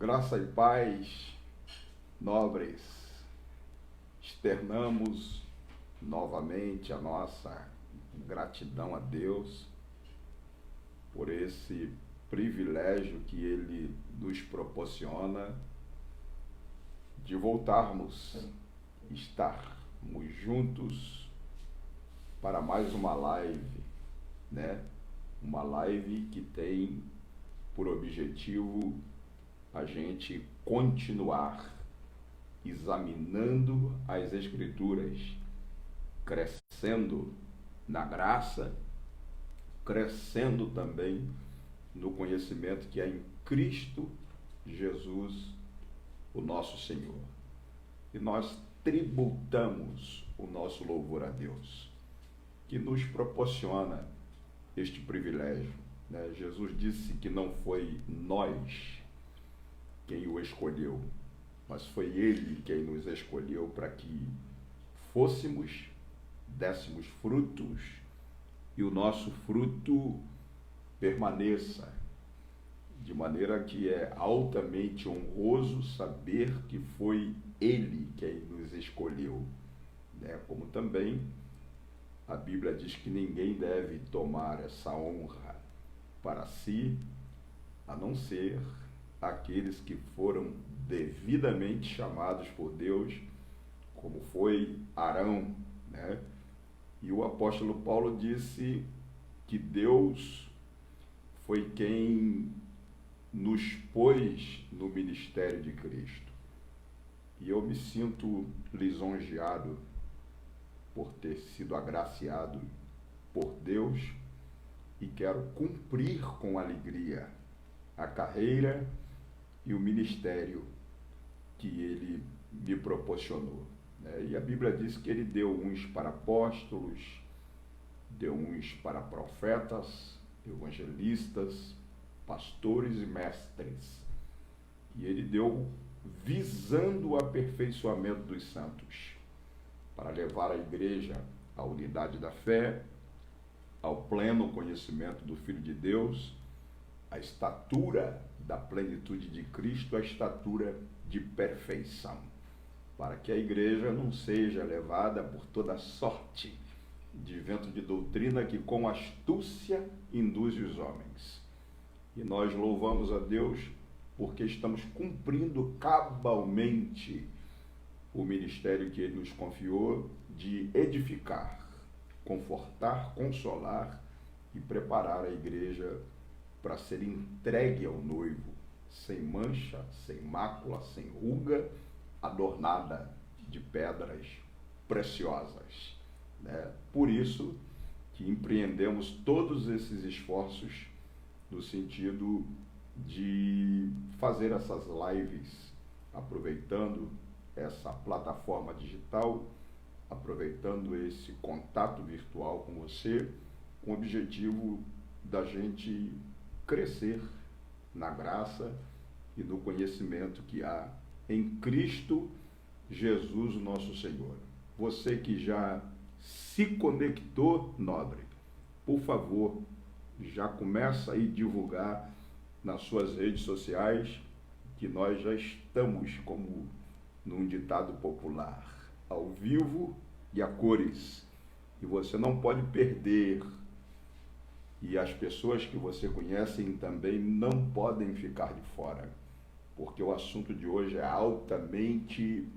Graça e paz, nobres, externamos novamente a nossa gratidão a Deus por esse privilégio que Ele nos proporciona de voltarmos, estarmos juntos para mais uma live, né? Uma live que tem por objetivo a gente continuar examinando as Escrituras, crescendo na graça, crescendo também no conhecimento que é em Cristo Jesus, o nosso Senhor. E nós tributamos o nosso louvor a Deus, que nos proporciona este privilégio, né? Jesus disse que não foi nós quem o escolheu, mas foi Ele quem nos escolheu para que fôssemos, dessemos frutos e o nosso fruto permaneça, de maneira que é altamente honroso saber que foi Ele quem nos escolheu, né? Como também a Bíblia diz que ninguém deve tomar essa honra para si, a não ser aqueles que foram devidamente chamados por Deus, como foi Arão, né? E o apóstolo Paulo disse que Deus foi quem nos pôs no ministério de Cristo. E eu me sinto lisonjeado por ter sido agraciado por Deus e quero cumprir com alegria a carreira e o ministério que Ele me proporcionou, né? E a Bíblia diz que Ele deu uns para apóstolos, deu uns para profetas, evangelistas, pastores e mestres. E Ele deu visando o aperfeiçoamento dos santos, para levar a igreja à unidade da fé, ao pleno conhecimento do Filho de Deus, à estatura da plenitude de Cristo, à estatura de perfeição, para que a igreja não seja levada por toda sorte de vento de doutrina que com astúcia induz os homens. E nós louvamos a Deus porque estamos cumprindo cabalmente o ministério que Ele nos confiou de edificar, confortar, consolar e preparar a igreja para ser entregue ao noivo, sem mancha, sem mácula, sem ruga, adornada de pedras preciosas, né? Por isso que empreendemos todos esses esforços no sentido de fazer essas lives, aproveitando essa plataforma digital, aproveitando esse contato virtual com você, com o objetivo da gente crescer na graça e no conhecimento que há em Cristo Jesus, o nosso Senhor. Você que já se conectou, nobre, por favor, já começa aí a divulgar nas suas redes sociais que nós já estamos, como num ditado popular, ao vivo e a cores. E você não pode perder. E as pessoas que você conhece também não podem ficar de fora, porque o assunto de hoje é altamente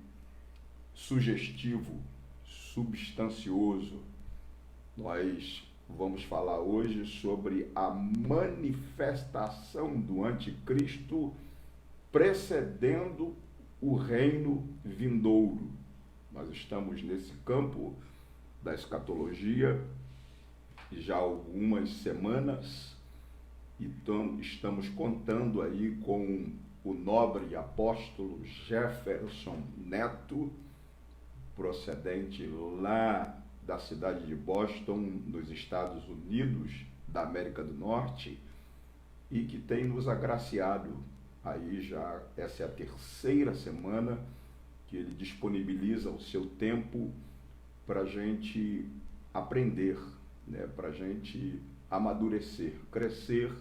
sugestivo, substancioso. Nós vamos falar hoje sobre a manifestação do anticristo precedendo o reino vindouro. Nós estamos nesse campo da escatologia já há algumas semanas e estamos contando aí com o nobre apóstolo Jefferson Neto, procedente lá da cidade de Boston, nos Estados Unidos da América do Norte, e que tem nos agraciado. Aí já essa é a terceira semana que ele disponibiliza o seu tempo para a gente aprender, né? Para a gente amadurecer, crescer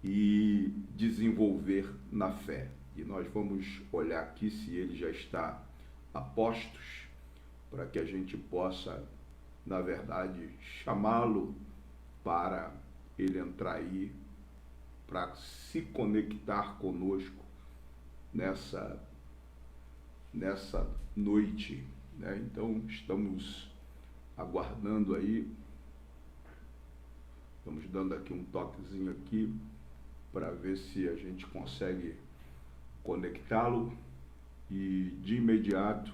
e desenvolver na fé. e nós vamos olhar aqui se ele já está a postos, para que a gente possa, na verdade, chamá-lo para ele entrar aí, para se conectar conosco nessa noite, né? Então, estamos aguardando aí, estamos dando aqui um toquezinho aqui, para ver se a gente consegue conectá-lo, e de imediato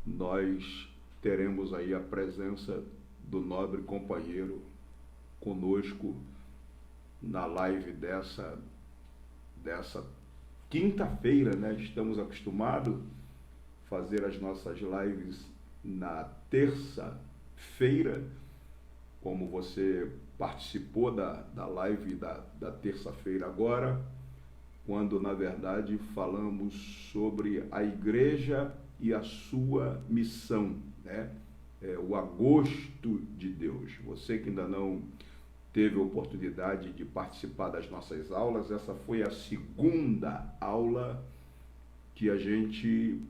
nós teremos aí a presença do nobre companheiro conosco na live dessa quinta-feira, né? Estamos acostumados a fazer as nossas lives na terça-feira, como você participou da live da terça-feira agora, quando na verdade falamos sobre a igreja e a sua missão, né? O agosto de Deus. Você que ainda não teve a oportunidade de participar das nossas aulas, essa foi a segunda aula que a gente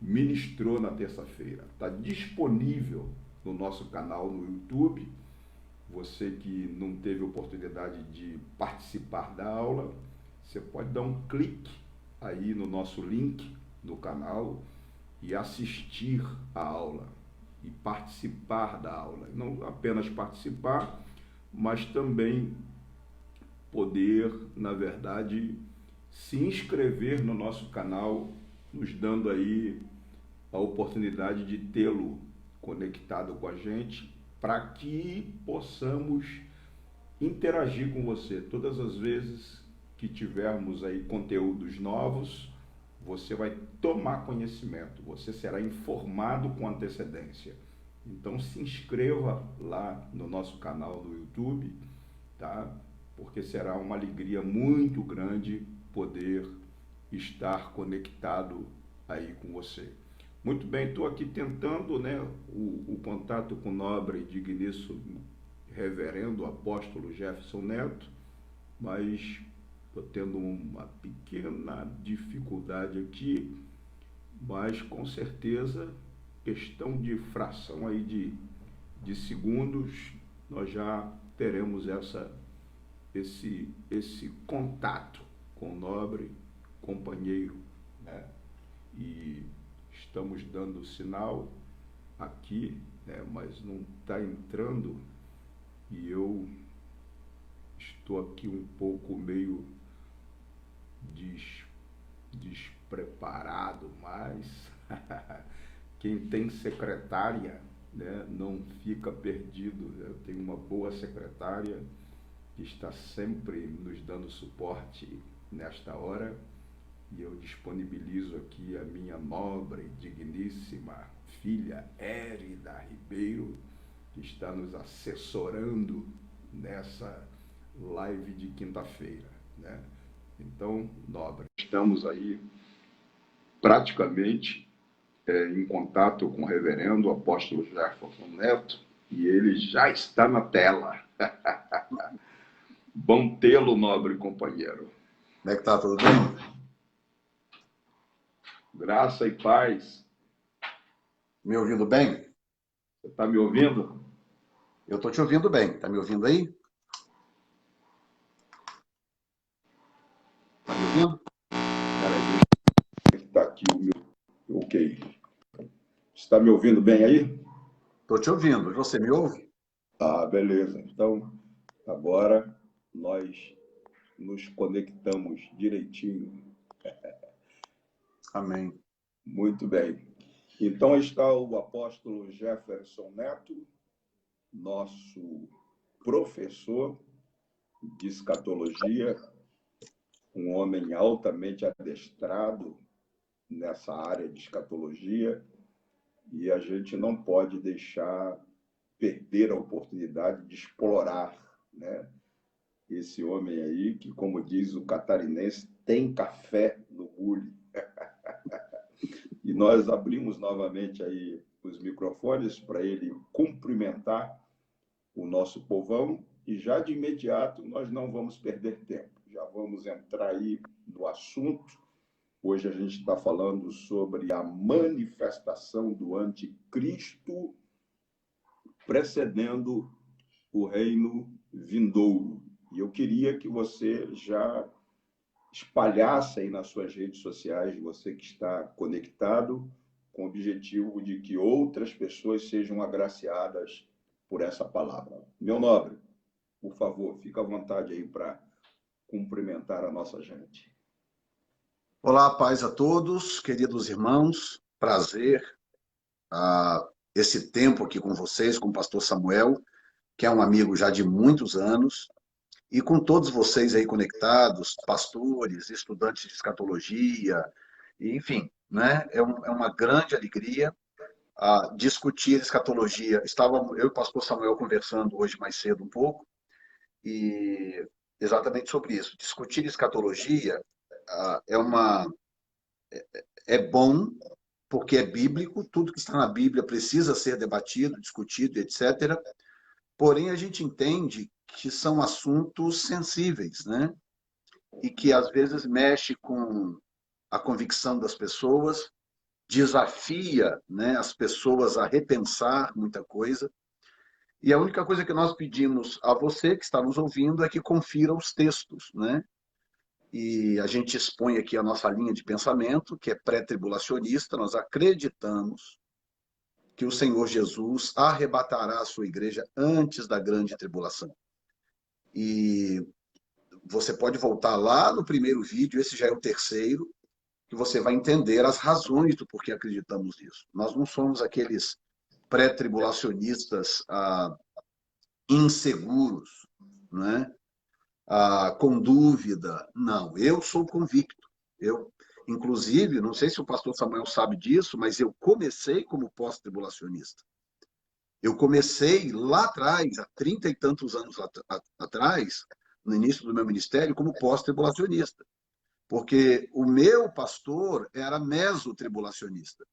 ministrou na terça-feira. Está disponível no nosso canal no YouTube. Você que não teve a oportunidade de participar da aula, você pode dar um clique aí no nosso link no canal e assistir a aula e participar da aula. Não apenas participar, mas também poder, na verdade, se inscrever no nosso canal, nos dando aí a oportunidade de tê-lo conectado com a gente, para que possamos interagir com você. Todas as vezes que tivermos aí conteúdos novos, você vai tomar conhecimento, você será informado com antecedência. Então se inscreva lá no nosso canal do YouTube, tá? Porque será uma alegria muito grande poder estar conectado aí com você. Muito bem, estou aqui tentando, né, o contato com o nobre e digníssimo reverendo apóstolo Jefferson Neto, mas estou tendo uma pequena dificuldade aqui, mas com certeza, questão de fração aí de segundos, nós já teremos esse contato com o nobre companheiro, né? E estamos dando sinal aqui, né, mas não está entrando, e eu estou aqui um pouco meio despreparado, mas quem tem secretária, né, não fica perdido. Eu tenho uma boa secretária que está sempre nos dando suporte nesta hora, e eu disponibilizo aqui a minha nobre, digníssima filha Érida Ribeiro, que está nos assessorando nessa live de quinta-feira, né? Então, nobre, estamos aí praticamente em contato com o reverendo apóstolo Jefferson Neto, e ele já está na tela. Bom tê-lo, nobre companheiro. Como é que tá, tudo bem? Graça e paz. Me ouvindo bem? Você está me ouvindo? Eu estou te ouvindo bem. Tá me ouvindo aí? Tá me ouvindo? Peraí, deixa eu está aqui o meu. Ok. Você está me ouvindo bem aí? Estou te ouvindo. Você me ouve? Ah, beleza. Então, agora nós nos conectamos direitinho. Amém. Muito bem. Então está o apóstolo Jefferson Neto, nosso professor de escatologia, um homem altamente adestrado nessa área de escatologia, e a gente não pode deixar perder a oportunidade de explorar, né, esse homem aí que, como diz o catarinense, tem café no bule. E nós abrimos novamente aí os microfones para ele cumprimentar o nosso povão, e já de imediato nós não vamos perder tempo. Já vamos entrar aí no assunto. Hoje a gente está falando sobre a manifestação do anticristo precedendo o reino vindouro. E eu queria que você já espalhasse aí nas suas redes sociais, você que está conectado, com o objetivo de que outras pessoas sejam agraciadas por essa palavra. Meu nobre, por favor, fica à vontade aí para cumprimentar a nossa gente. Olá, paz a todos, queridos irmãos. Prazer esse tempo aqui com vocês, com o pastor Samuel, que é um amigo já de muitos anos, e com todos vocês aí conectados, pastores, estudantes de escatologia, enfim, né? É uma grande alegria discutir escatologia. Estávamos eu e o pastor Samuel conversando hoje mais cedo um pouco, e exatamente sobre isso. Discutir escatologia é bom, porque é bíblico, tudo que está na Bíblia precisa ser debatido, discutido, etc. Porém, a gente entende que são assuntos sensíveis, né? E que às vezes mexe com a convicção das pessoas, desafia, né, as pessoas a repensar muita coisa. E a única coisa que nós pedimos a você que está nos ouvindo é que confira os textos, né? E a gente expõe aqui a nossa linha de pensamento, que é pré-tribulacionista. Nós acreditamos que o Senhor Jesus arrebatará a sua igreja antes da grande tribulação. E você pode voltar lá no primeiro vídeo, esse já é o terceiro, que você vai entender as razões do porquê acreditamos nisso. Nós não somos aqueles pré-tribulacionistas inseguros, né? Com dúvida. Não, eu sou convicto. Inclusive, não sei se o pastor Samuel sabe disso, mas eu comecei como pós-tribulacionista. Eu comecei lá atrás, há 30 e tantos anos atrás, no início do meu ministério, como pós-tribulacionista. Porque o meu pastor era meso-tribulacionista.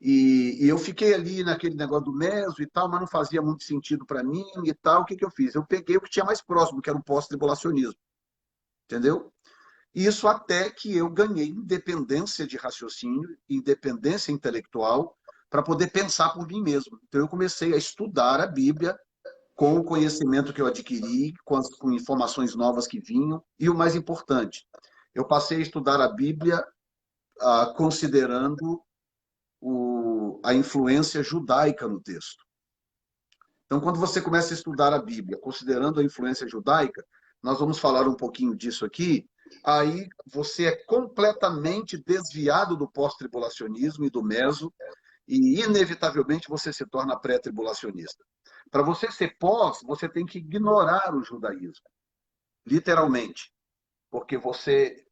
E eu fiquei ali naquele negócio do meso e tal, mas não fazia muito sentido para mim e tal. O que eu fiz? Eu peguei o que tinha mais próximo, que era o pós-tribulacionismo. Entendeu? Isso até que eu ganhei independência de raciocínio, independência intelectual, para poder pensar por mim mesmo. Então, eu comecei a estudar a Bíblia com o conhecimento que eu adquiri, com informações novas que vinham, e o mais importante, eu passei a estudar a Bíblia considerando a influência judaica no texto. Então, quando você começa a estudar a Bíblia, considerando a influência judaica, nós vamos falar um pouquinho disso aqui, aí você é completamente desviado do pós-tribulacionismo e do meso, e inevitavelmente você se torna pré-tribulacionista. Para você ser pós, você tem que ignorar o judaísmo, literalmente, porque você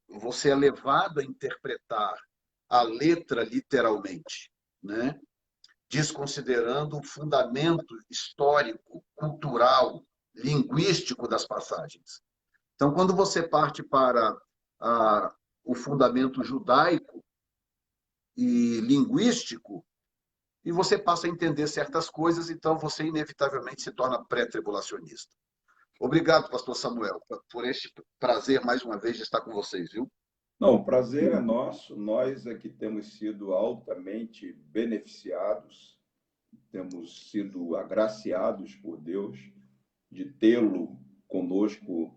é levado a interpretar a letra literalmente, né? Desconsiderando o fundamento histórico, cultural, linguístico das passagens. Então, quando você parte para o fundamento judaico e linguístico, e você passa a entender certas coisas, então você inevitavelmente se torna pré-tribulacionista. Obrigado, pastor Samuel, por este prazer, mais uma vez, de estar com vocês, viu? Não, o prazer é nosso. Nós é que temos sido altamente beneficiados, temos sido agraciados por Deus de tê-lo conosco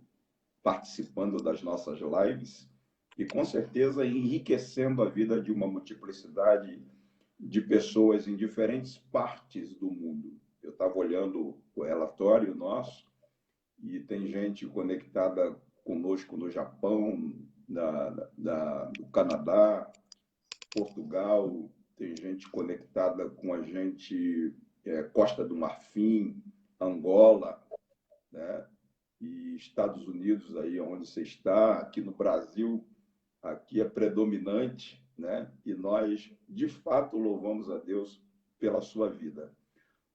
participando das nossas lives e, com certeza, enriquecendo a vida de uma multiplicidade de pessoas em diferentes partes do mundo. Eu estava olhando o relatório nosso e tem gente conectada conosco no Japão, do Canadá, Portugal, tem gente conectada com a gente, Costa do Marfim, Angola, né? E Estados Unidos, aí onde você está, aqui no Brasil, aqui é predominante, né? E nós, de fato, louvamos a Deus pela sua vida.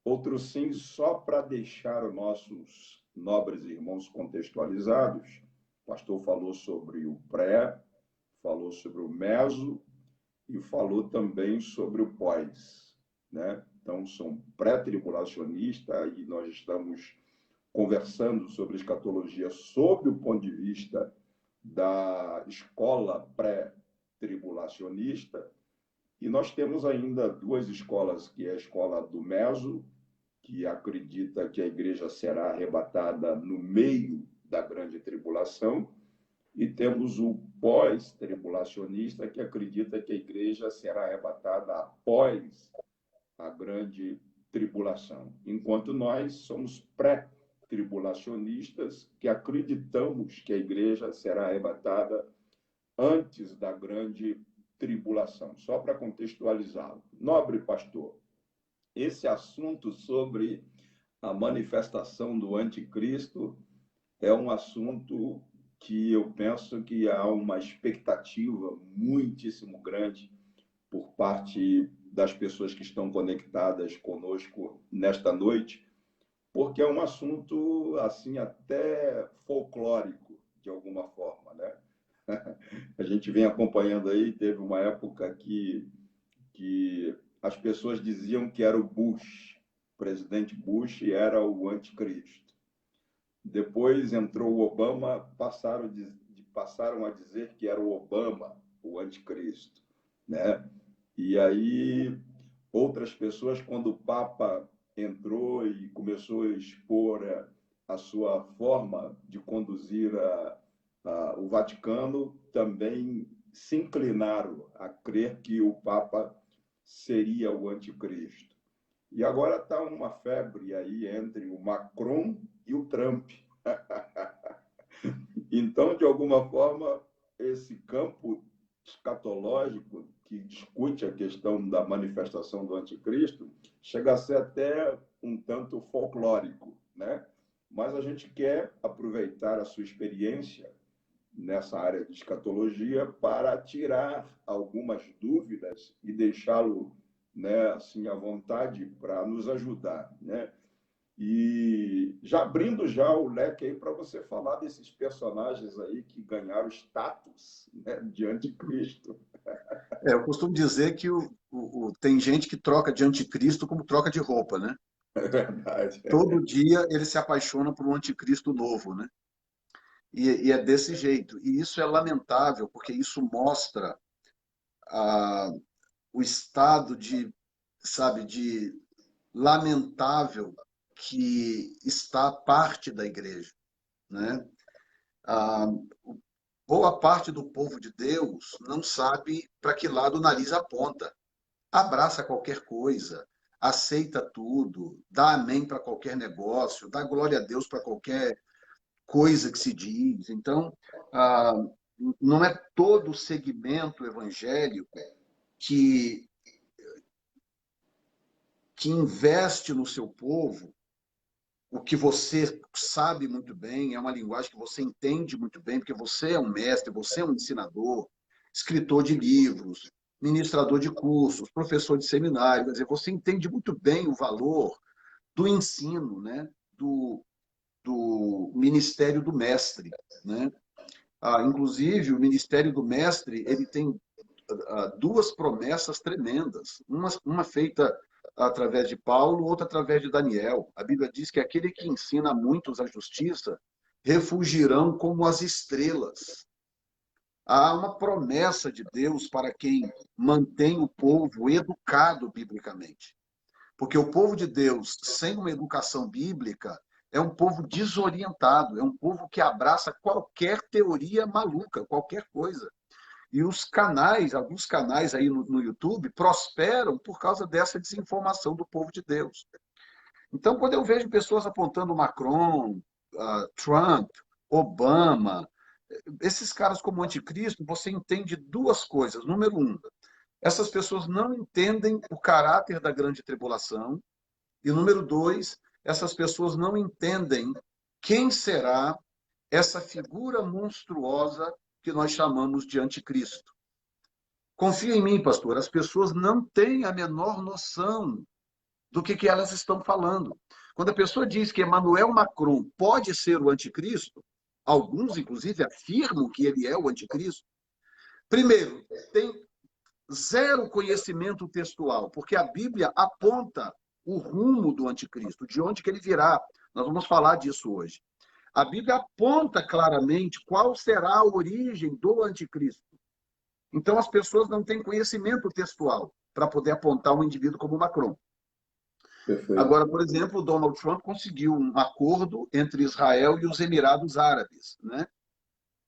Outro sim, só para deixar os nossos nobres irmãos contextualizados, o pastor falou sobre o pré, falou sobre o meso e falou também sobre o pós, né? Então, são pré-tribulacionistas e nós estamos conversando sobre escatologia sob o ponto de vista da escola pré-tribulacionista, e nós temos ainda duas escolas, que é a escola do Meso, que acredita que a igreja será arrebatada no meio da grande tribulação, e temos o pós-tribulacionista, que acredita que a igreja será arrebatada após a grande tribulação. Enquanto nós somos pré-tribulacionistas, que acreditamos que a igreja será arrebatada antes da grande tribulação. Só para contextualizá-lo. Nobre pastor, esse assunto sobre a manifestação do anticristo é um assunto que eu penso que há uma expectativa muitíssimo grande por parte das pessoas que estão conectadas conosco nesta noite, porque é um assunto assim até folclórico de alguma forma, né? A gente vem acompanhando aí, teve uma época que as pessoas diziam que era o Bush, o presidente Bush era o anticristo. Depois entrou o Obama, passaram a dizer que era o Obama, o anticristo, né? E aí outras pessoas, quando o Papa entrou e começou a expor a sua forma de conduzir o Vaticano, também se inclinaram a crer que o Papa seria o anticristo. E agora está uma febre aí entre o Macron e o Trump. Então, de alguma forma, esse campo escatológico que discute a questão da manifestação do anticristo chega a ser até um tanto folclórico, né? Mas a gente quer aproveitar a sua experiência nessa área de escatologia para tirar algumas dúvidas e deixá-lo, né, assim, à vontade para nos ajudar, né? E já abrindo já o leque aí para você falar desses personagens aí que ganharam status, né, de anticristo. Eu costumo dizer que tem gente que troca de anticristo como troca de roupa, né? É verdade. Todo dia ele se apaixona por um anticristo novo, né? E é desse jeito. E isso é lamentável, porque isso mostra ah, o estado de, sabe, de lamentável que está parte da igreja, né? Ah, boa parte do povo de Deus não sabe para que lado o nariz aponta. Abraça qualquer coisa, aceita tudo, dá amém para qualquer negócio, dá glória a Deus para qualquer coisa que se diz. Então, ah, não é todo o segmento evangélico que, que investe no seu povo o que você sabe muito bem, é uma linguagem que você entende muito bem, porque você é um mestre, você é um ensinador, escritor de livros, ministrador de cursos, professor de seminário, quer dizer, você entende muito bem o valor do ensino, né? do ministério do mestre, né? Inclusive, o ministério do mestre ele tem duas promessas tremendas. Uma feita através de Paulo, outra através de Daniel. A Bíblia diz que aquele que ensina a muitos a justiça refugirão como as estrelas. Há uma promessa de Deus para quem mantém o povo educado biblicamente. Porque o povo de Deus, sem uma educação bíblica, é um povo desorientado, é um povo que abraça qualquer teoria maluca, qualquer coisa. E os canais, alguns canais aí no YouTube, prosperam por causa dessa desinformação do povo de Deus. Então, quando eu vejo pessoas apontando Macron, Trump, Obama, esses caras como anticristo, você entende duas coisas. Número um, essas pessoas não entendem o caráter da grande tribulação. E número dois, essas pessoas não entendem quem será essa figura monstruosa que nós chamamos de anticristo. Confia em mim, pastor, as pessoas não têm a menor noção do que elas estão falando. Quando a pessoa diz que Emmanuel Macron pode ser o anticristo, alguns, inclusive, afirmam que ele é o anticristo. Primeiro, tem zero conhecimento textual, porque a Bíblia aponta o rumo do anticristo, de onde que ele virá. Nós vamos falar disso hoje. A Bíblia aponta claramente qual será a origem do anticristo. Então, as pessoas não têm conhecimento textual para poder apontar um indivíduo como Macron. Perfeito. Agora, por exemplo, o Donald Trump conseguiu um acordo entre Israel e os Emirados Árabes, né?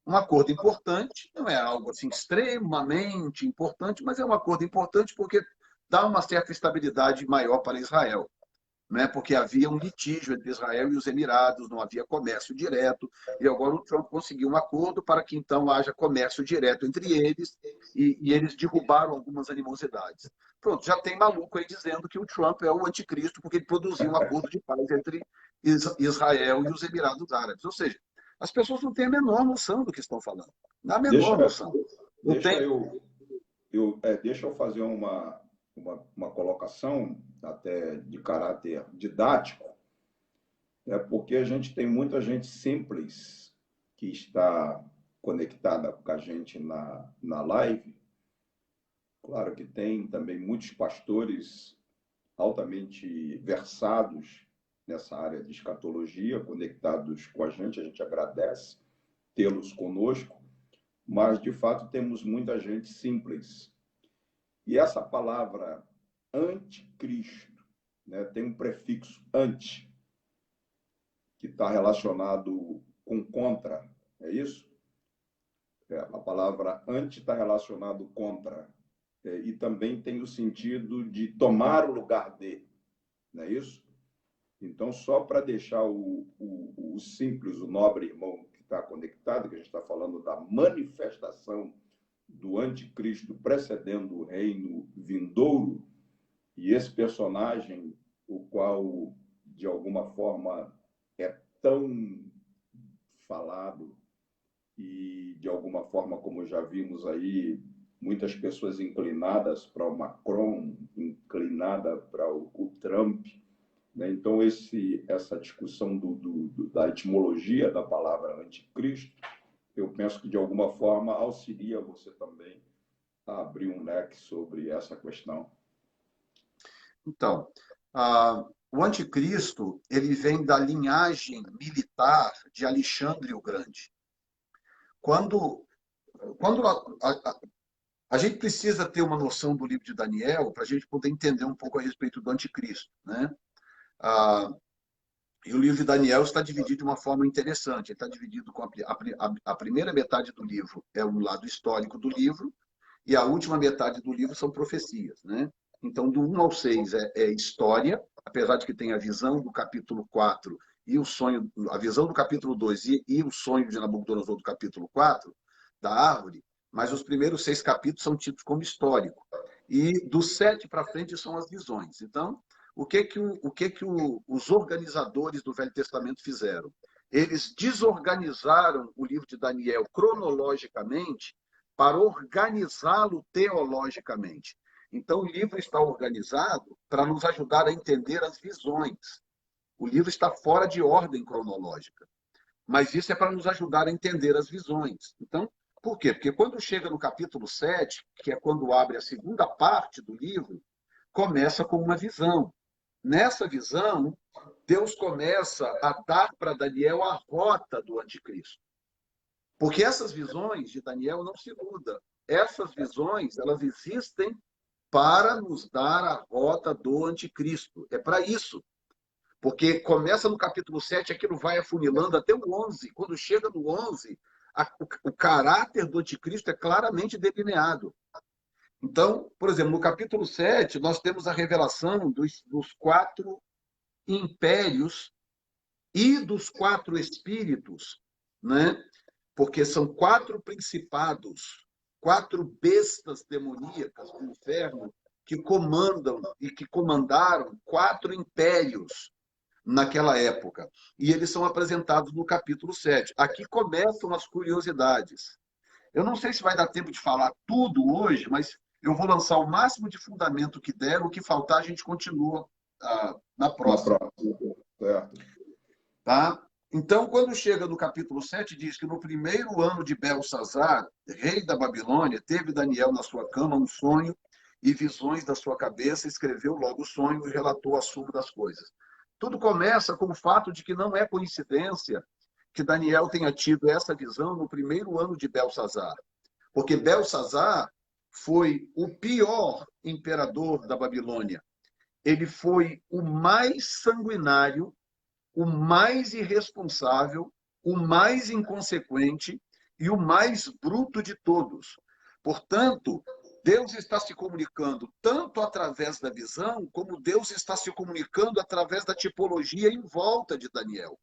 Um acordo importante, não é algo assim extremamente importante, mas é um acordo importante porque dá uma certa estabilidade maior para Israel, né? Porque havia um litígio entre Israel e os Emirados, não havia comércio direto, e agora o Trump conseguiu um acordo para que então haja comércio direto entre eles, e eles derrubaram algumas animosidades. Pronto, já tem maluco aí dizendo que o Trump é o anticristo porque ele produziu um acordo de paz entre Israel e os Emirados Árabes. Ou seja, as pessoas não têm a menor noção do que estão falando. Não a menor Deixa, noção. Não deixa tem. deixa eu fazer uma colocação até de caráter didático, porque a gente tem muita gente simples que está conectada com a gente na live. Claro que tem também muitos pastores altamente versados nessa área de escatologia, conectados com a gente agradece tê-los conosco, mas de fato temos muita gente simples. E essa palavra anticristo, né, tem um prefixo anti, que está relacionado com contra, é isso? A palavra anti está relacionado contra, e também tem o sentido de tomar o lugar de, não é isso? Então, só para deixar o simples, o nobre irmão que está conectado, que a gente está falando da manifestação do anticristo precedendo o reino vindouro, e esse personagem, o qual, de alguma forma, é tão falado e, de alguma forma, como já vimos aí, muitas pessoas inclinadas para o Macron, inclinada para o Trump, né? Então, essa discussão da etimologia da palavra anticristo, eu penso que, de alguma forma, auxilia você também a abrir um leque sobre essa questão. Então, o anticristo ele vem da linhagem militar de Alexandre o Grande. Quando a gente precisa ter uma noção do livro de Daniel para a gente poder entender um pouco a respeito do anticristo, né? E o livro de Daniel está dividido de uma forma interessante. Ele está dividido com a primeira metade do livro é o lado histórico do livro e a última metade do livro são profecias, né? Então, do 1 ao 6 é história, apesar de que tem a visão do capítulo 4 e o sonho, a visão do capítulo 2 e o sonho de Nabucodonosor do capítulo 4, da árvore, mas os primeiros 6 capítulos são tidos como histórico. E do 7 para frente são as visões. Então, o que os organizadores do Velho Testamento fizeram? Eles desorganizaram o livro de Daniel cronologicamente para organizá-lo teologicamente. Então, o livro está organizado para nos ajudar a entender as visões. O livro está fora de ordem cronológica, mas isso é para nos ajudar a entender as visões. Então, por quê? Porque quando chega no capítulo 7, que é quando abre a segunda parte do livro, começa com uma visão. Nessa visão, Deus começa a dar para Daniel a rota do anticristo. Porque essas visões de Daniel não se iludam. Essas visões, elas existem para nos dar a rota do anticristo. É para isso. Porque começa no capítulo 7, aquilo vai afunilando até o 11. Quando chega no 11, o caráter do anticristo é claramente delineado. Então, por exemplo, no capítulo 7, nós temos a revelação dos 4 impérios e dos 4 espíritos, né? Porque são 4 principados, 4 bestas demoníacas do inferno que comandam e que comandaram 4 impérios naquela época. E eles são apresentados no capítulo 7. Aqui começam as curiosidades. Eu não sei se vai dar tempo de falar tudo hoje, mas eu vou lançar o máximo de fundamento que der. O que faltar, a gente continua na próxima. Certo. Tá? Então, quando chega no capítulo 7, diz que no primeiro ano de Belsazar, rei da Babilônia, teve Daniel na sua cama um sonho e visões da sua cabeça, escreveu logo o sonho e relatou a suma das coisas. Tudo começa com o fato de que não é coincidência que Daniel tenha tido essa visão no primeiro ano de Belsazar, porque Belsazar foi o pior imperador da Babilônia. Ele foi o mais sanguinário, o mais irresponsável, o mais inconsequente e o mais bruto de todos. Portanto, Deus está se comunicando tanto através da visão, como Deus está se comunicando através da tipologia em volta de Daniel.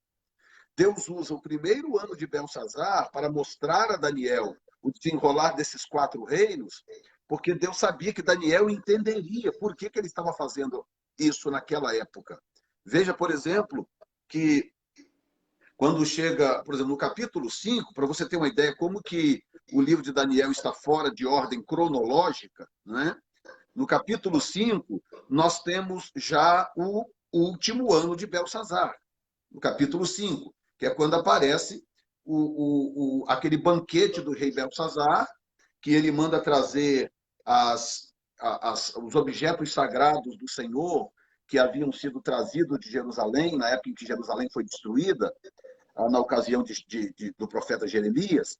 Deus usa o primeiro ano de Belsazar para mostrar a Daniel o desenrolar desses 4 reinos, porque Deus sabia que Daniel entenderia por que ele estava fazendo isso naquela época. Veja, por exemplo, que quando chega, por exemplo, no capítulo 5, para você ter uma ideia como que o livro de Daniel está fora de ordem cronológica, né? No capítulo 5, nós temos já o último ano de Belsazar, no capítulo 5, que é quando aparece aquele banquete do rei Belsazar, que ele manda trazer os objetos sagrados do Senhor, que haviam sido trazidos de Jerusalém, na época em que Jerusalém foi destruída, na ocasião do profeta Jeremias.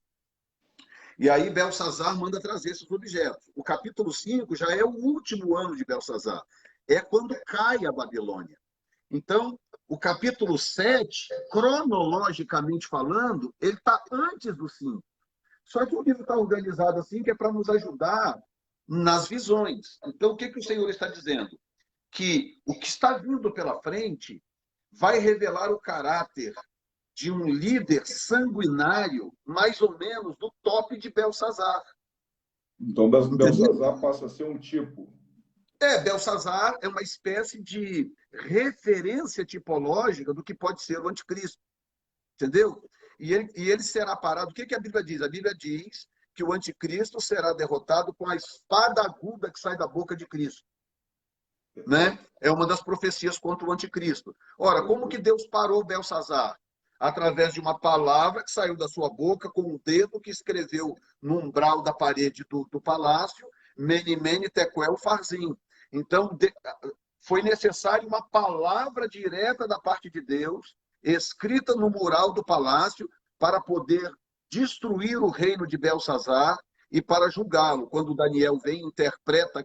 E aí Belsazar manda trazer esses objetos. O capítulo 5 já é o último ano de Belsazar. É quando cai a Babilônia. Então, o capítulo 7, cronologicamente falando, ele está antes do 5. Só que o livro está organizado assim, que é para nos ajudar nas visões. Então, o que o Senhor está dizendo? Que o que está vindo pela frente vai revelar o caráter de um líder sanguinário, mais ou menos do top de Belsazar. Então, Belsazar passa a ser um tipo. Belsazar é uma espécie de referência tipológica do que pode ser o anticristo. Entendeu? E ele será parado. O que a Bíblia diz? A Bíblia diz que o anticristo será derrotado com a espada aguda que sai da boca de Cristo. Né? É uma das profecias contra o anticristo. Ora, como que Deus parou Belsazar? Através de uma palavra que saiu da sua boca, com um dedo que escreveu no umbral da parede do palácio, Mene, Mene, Tekel, Farzim. Então, foi necessário uma palavra direta da parte de Deus, escrita no mural do palácio, para poder destruir o reino de Belsazar e para julgá-lo. Quando Daniel vem e interpreta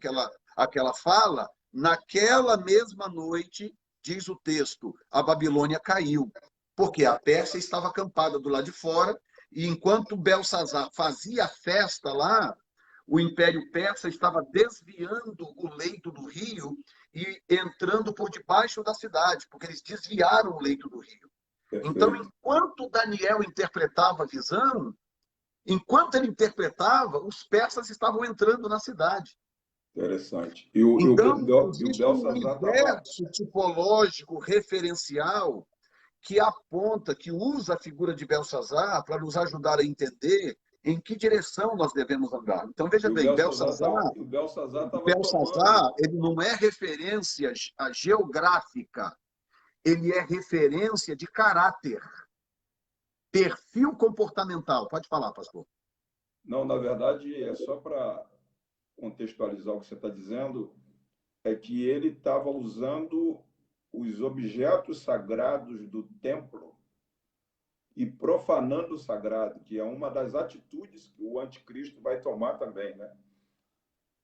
aquela fala, naquela mesma noite, diz o texto, a Babilônia caiu, porque a Pérsia estava acampada do lado de fora, e enquanto Belsazar fazia festa lá, o Império Persa estava desviando o leito do rio e entrando por debaixo da cidade, porque eles desviaram o leito do rio. Então, enquanto Daniel interpretava a visão, enquanto ele interpretava, os persas estavam entrando na cidade. Interessante. Então, existe um universo tipológico, referencial, que aponta, que usa a figura de Belsazar para nos ajudar a entender em que direção nós devemos andar. Então, veja bem, Belsazar ele não é referência geográfica, ele é referência de caráter, perfil comportamental. Pode falar, pastor. Não, na verdade, é só para contextualizar o que você está dizendo, é que ele estava usando os objetos sagrados do templo e profanando o sagrado, que é uma das atitudes que o anticristo vai tomar também, né?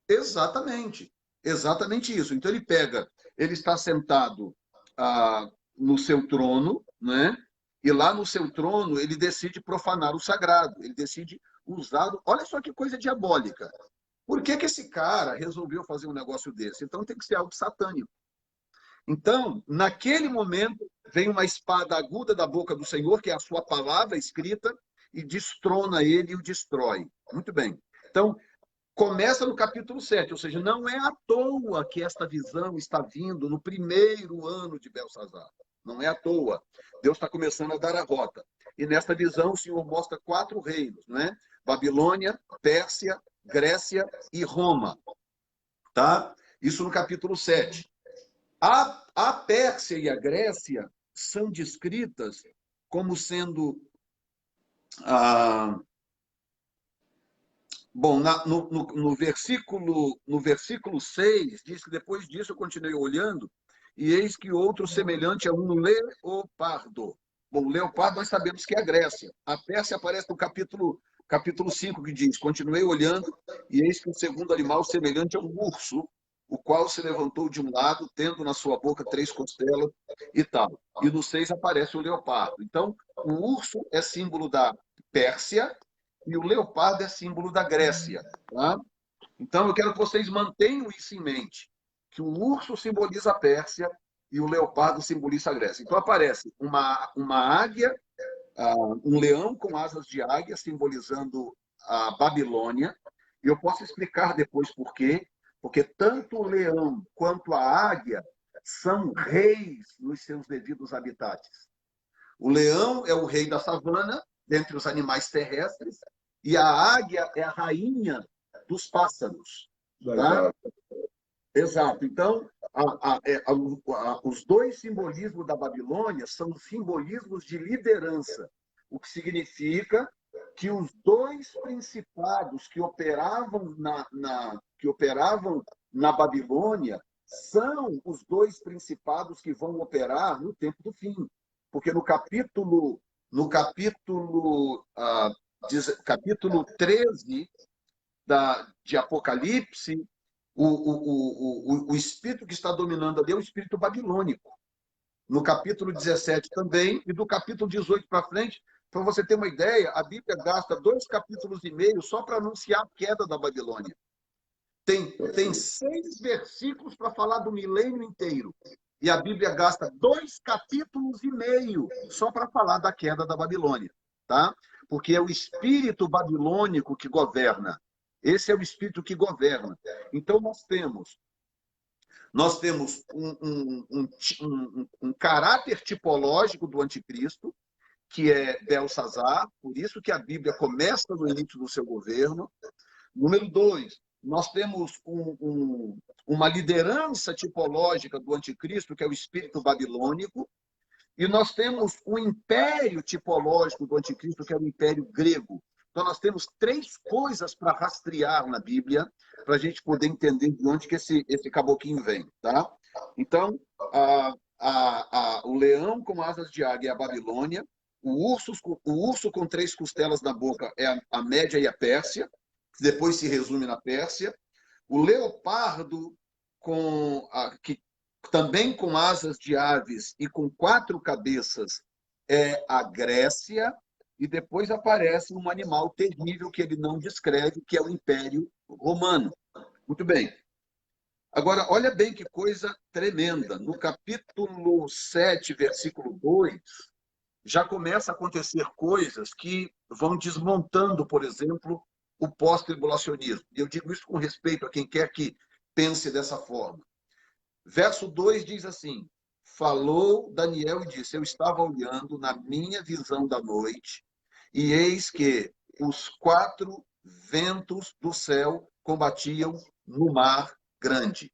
Exatamente. Exatamente isso. Então ele está sentado no seu trono, né? E lá no seu trono ele decide profanar o sagrado, ele decide usar. Olha só que coisa diabólica. Por que esse cara resolveu fazer um negócio desse? Então tem que ser algo satânico. Então, naquele momento, vem uma espada aguda da boca do Senhor, que é a sua palavra escrita, e destrona ele e o destrói. Muito bem. Então, começa no capítulo 7, ou seja, não é à toa que esta visão está vindo no primeiro ano de Belsazar. Não é à toa. Deus está começando a dar a rota. E nesta visão, o Senhor mostra 4 reinos, né? Babilônia, Pérsia, Grécia e Roma. Tá? Isso no capítulo 7. A Pérsia e a Grécia são descritas como sendo... Bom, no versículo 6, diz que depois disso eu continuei olhando, e eis que outro semelhante a um leopardo. Bom, o leopardo nós sabemos que é a Grécia. A Pérsia aparece no capítulo 5, que diz: Continuei olhando, e eis que o segundo animal, semelhante a um urso, o qual se levantou de um lado, tendo na sua boca 3 costelas e tal. E no 6 aparece o leopardo. Então, o urso é símbolo da Pérsia e o leopardo é símbolo da Grécia. Tá? Então, eu quero que vocês mantenham isso em mente, que o urso simboliza a Pérsia e o leopardo simboliza a Grécia. Então, aparece uma águia, um leão com asas de águia, simbolizando a Babilônia. E eu posso explicar depois por quê. Porque tanto o leão quanto a águia são reis nos seus devidos habitats. O leão é o rei da savana, dentre os animais terrestres, e a águia é a rainha dos pássaros. Tá? Exato. Então, os dois simbolismos da Babilônia são simbolismos de liderança, o que significa que os dois principados que operavam na Babilônia são os dois principados que vão operar no tempo do fim. Porque capítulo 13 de Apocalipse, o espírito que está dominando ali é o espírito babilônico. No capítulo 17 também, e do capítulo 18 para frente, para você ter uma ideia, a Bíblia gasta 2 capítulos e meio só para anunciar a queda da Babilônia. Tem 6 versículos para falar do milênio inteiro. E a Bíblia gasta 2 capítulos e meio só para falar da queda da Babilônia. Tá? Porque é o espírito babilônico que governa. Esse é o espírito que governa. Então, nós temos um caráter tipológico do anticristo, que é Belsazar, por isso que a Bíblia começa no início do seu governo. Número 2, nós temos uma liderança tipológica do anticristo, que é o espírito babilônico, e nós temos o império tipológico do anticristo, que é o império grego. Então, nós temos 3 coisas para rastrear na Bíblia, para a gente poder entender de onde que esse caboquinho vem. Tá? Então, o leão com asas de águia é a Babilônia, o urso com 3 costelas na boca é a Média e a Pérsia, que depois se resume na Pérsia, o leopardo também com asas de aves e com 4 cabeças é a Grécia, e depois aparece um animal terrível que ele não descreve, que é o Império Romano. Muito bem. Agora, olha bem que coisa tremenda. No capítulo 7, versículo 2, já começa a acontecer coisas que vão desmontando, por exemplo, o pós-tribulacionismo. E eu digo isso com respeito a quem quer que pense dessa forma. Verso 2 diz assim: Falou Daniel e disse: Eu estava olhando na minha visão da noite, e eis que os 4 ventos do céu combatiam no mar grande.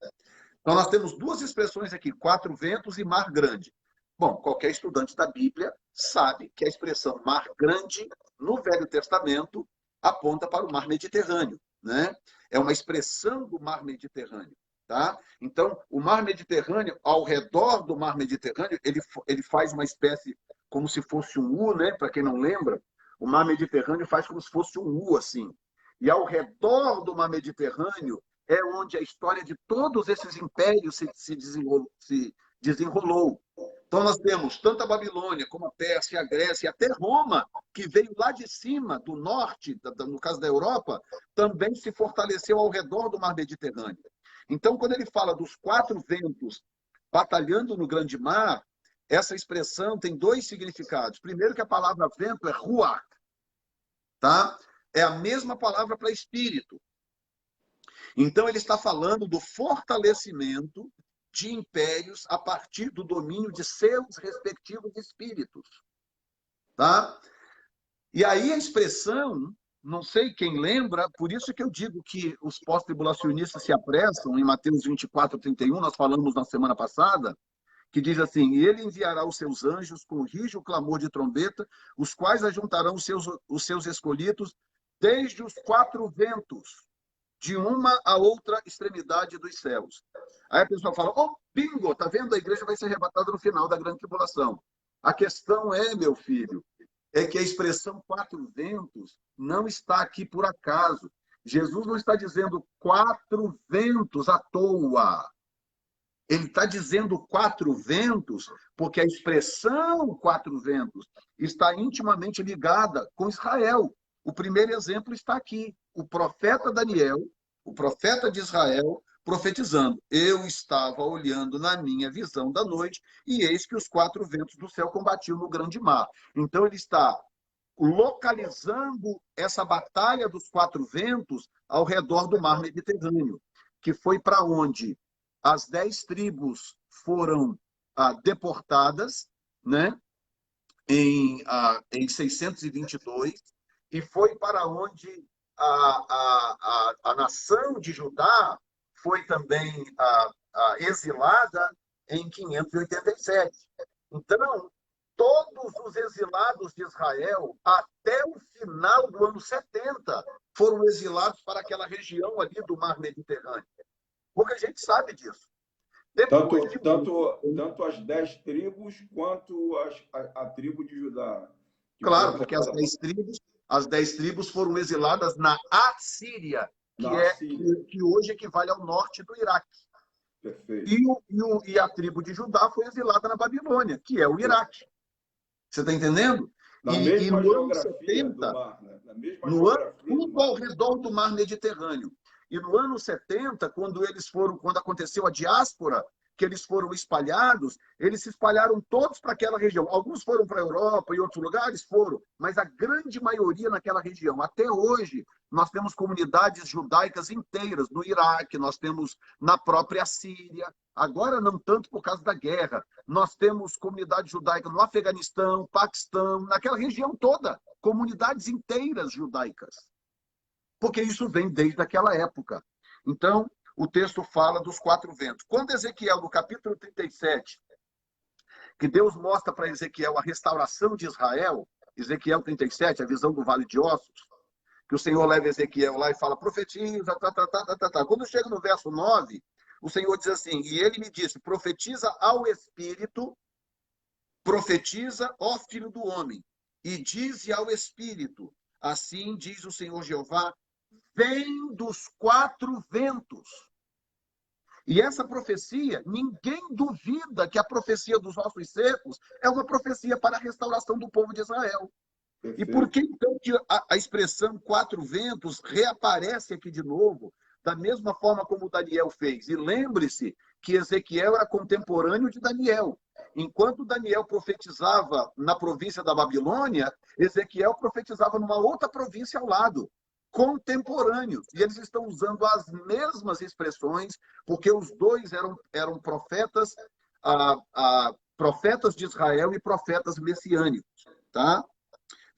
Então, nós temos 2 expressões aqui: 4 ventos e mar grande. Bom, qualquer estudante da Bíblia sabe que a expressão mar grande, no Velho Testamento, aponta para o mar Mediterrâneo. Né? É uma expressão do mar Mediterrâneo. Tá? Então, o mar Mediterrâneo, ao redor do mar Mediterrâneo, ele faz uma espécie, como se fosse um U, né? Para quem não lembra, o mar Mediterrâneo faz como se fosse um U, assim. E ao redor do mar Mediterrâneo é onde a história de todos esses impérios se desenrolou. Então, nós temos tanto a Babilônia, como a Pérsia, a Grécia, até Roma, que veio lá de cima, do norte, no caso da Europa, também se fortaleceu ao redor do mar Mediterrâneo. Então, quando ele fala dos 4 ventos batalhando no grande mar, essa expressão tem 2 significados. Primeiro, que a palavra vento é ruach, tá? É a mesma palavra para espírito. Então, ele está falando do fortalecimento de impérios a partir do domínio de seus respectivos espíritos. Tá? E aí a expressão, não sei quem lembra, por isso que eu digo que os pós-tribulacionistas se apressam, em Mateus 24, 31, nós falamos na semana passada, que diz assim: e ele enviará os seus anjos com rígido clamor de trombeta, os quais ajuntarão os seus escolhidos desde os 4 ventos, de uma a outra extremidade dos céus. Aí a pessoa fala: oh, bingo, tá vendo? A igreja vai ser arrebatada no final da grande tribulação. A questão é, meu filho, é que a expressão quatro ventos não está aqui por acaso. Jesus não está dizendo quatro ventos à toa. Ele está dizendo quatro ventos porque a expressão quatro ventos está intimamente ligada com Israel. O primeiro exemplo está aqui. O profeta Daniel, o profeta de Israel, profetizando. Eu estava olhando na minha visão da noite e eis que os quatro ventos do céu combatiam no grande mar. Então ele está localizando essa batalha dos quatro ventos ao redor do mar Mediterrâneo, que foi para onde as 10 tribos foram deportadas, né, em 622, e foi para onde a nação de Judá foi também exilada em 587. Então, todos os exilados de Israel, até o final do ano 70, foram exilados para aquela região ali do mar Mediterrâneo. Porque a gente sabe disso. Tanto as 10 tribos quanto a tribo de Judá. Claro, porque as 10 tribos foram exiladas na Assíria, que hoje equivale ao norte do Iraque. Perfeito. E a tribo de Judá foi exilada na Babilônia, que é o Iraque. Você está entendendo? Na mesma no geografia ano 70, do mar, né? Na mesma tudo ao redor do mar Mediterrâneo. E no ano 70, quando aconteceu a diáspora, que eles foram espalhados, eles se espalharam todos para aquela região. Alguns foram para a Europa e outros lugares foram, mas a grande maioria naquela região. Até hoje, nós temos comunidades judaicas inteiras no Iraque, nós temos na própria Síria, agora não tanto por causa da guerra. Nós temos comunidade judaica no Afeganistão, Paquistão, naquela região toda, comunidades inteiras judaicas. Porque isso vem desde aquela época. Então, o texto fala dos quatro ventos. Quando Ezequiel, no capítulo 37, que Deus mostra para Ezequiel a restauração de Israel, Ezequiel 37, a visão do Vale de Ossos, que o Senhor leva Ezequiel lá e fala, profetiza, Quando chega no verso 9, o Senhor diz assim, e ele me disse, profetiza ao Espírito, profetiza, ó Filho do Homem, e dize ao Espírito, assim diz o Senhor Jeová, vem dos quatro ventos. E essa profecia, ninguém duvida que a profecia dos ossos secos é uma profecia para a restauração do povo de Israel. Perfeito. E por que, então, que a expressão quatro ventos reaparece aqui de novo, da mesma forma como Daniel fez? E lembre-se que Ezequiel era contemporâneo de Daniel. Enquanto Daniel profetizava na província da Babilônia, Ezequiel profetizava numa outra província ao lado. Contemporâneos, e eles estão usando as mesmas expressões, porque os dois eram profetas, profetas de Israel e profetas messiânicos. Tá?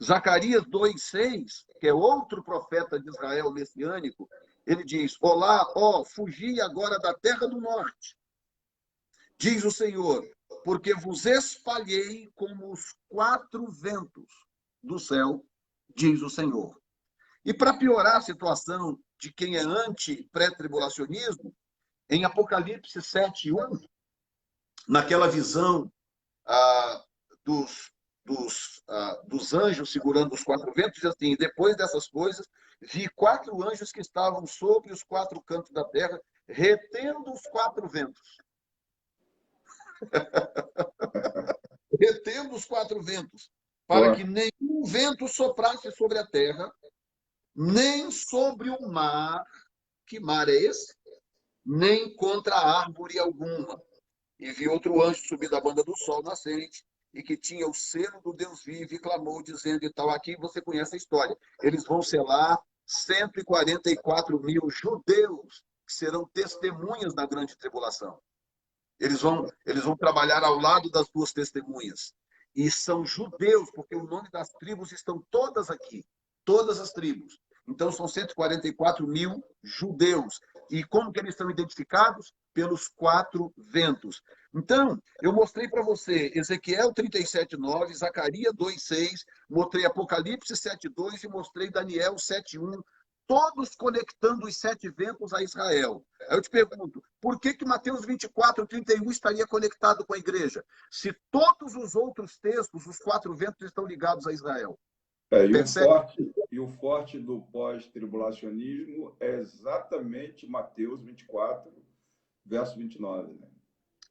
Zacarias 2,6, que é outro profeta de Israel messiânico, ele diz, olá, fugi agora da terra do norte, diz o Senhor, porque vos espalhei como os quatro ventos do céu, diz o Senhor. E para piorar a situação de quem é anti-pré-tribulacionismo, em Apocalipse 7:1, naquela visão dos anjos segurando os quatro ventos, diz assim, depois dessas coisas, vi quatro anjos que estavam sobre os quatro cantos da terra, retendo os quatro ventos. Retendo os quatro ventos, para que nenhum vento soprasse sobre a terra, nem sobre o mar, que mar é esse? Nem contra árvore alguma. E vi outro anjo subir da banda do sol nascente, e que tinha o selo do Deus vivo, e clamou, dizendo e tal. Aqui você conhece a história. Eles vão selar 144 mil judeus, que serão testemunhas da grande tribulação. Eles vão trabalhar ao lado das duas testemunhas. E são judeus, porque o nome das tribos estão todas aqui. Todas as tribos. Então, são 144 mil judeus. E como que eles são identificados? Pelos quatro ventos. Então, eu mostrei para você Ezequiel 37:9, Zacarias 2:6, mostrei Apocalipse 7:2 e mostrei Daniel 7:1. todos conectando os 7 ventos a Israel. Aí eu te pergunto, por que Mateus 24:31 estaria conectado com a igreja? Se todos os outros textos, os 4 ventos, estão ligados a Israel. E o forte do pós-tribulacionismo é exatamente Mateus 24, verso 29. Né?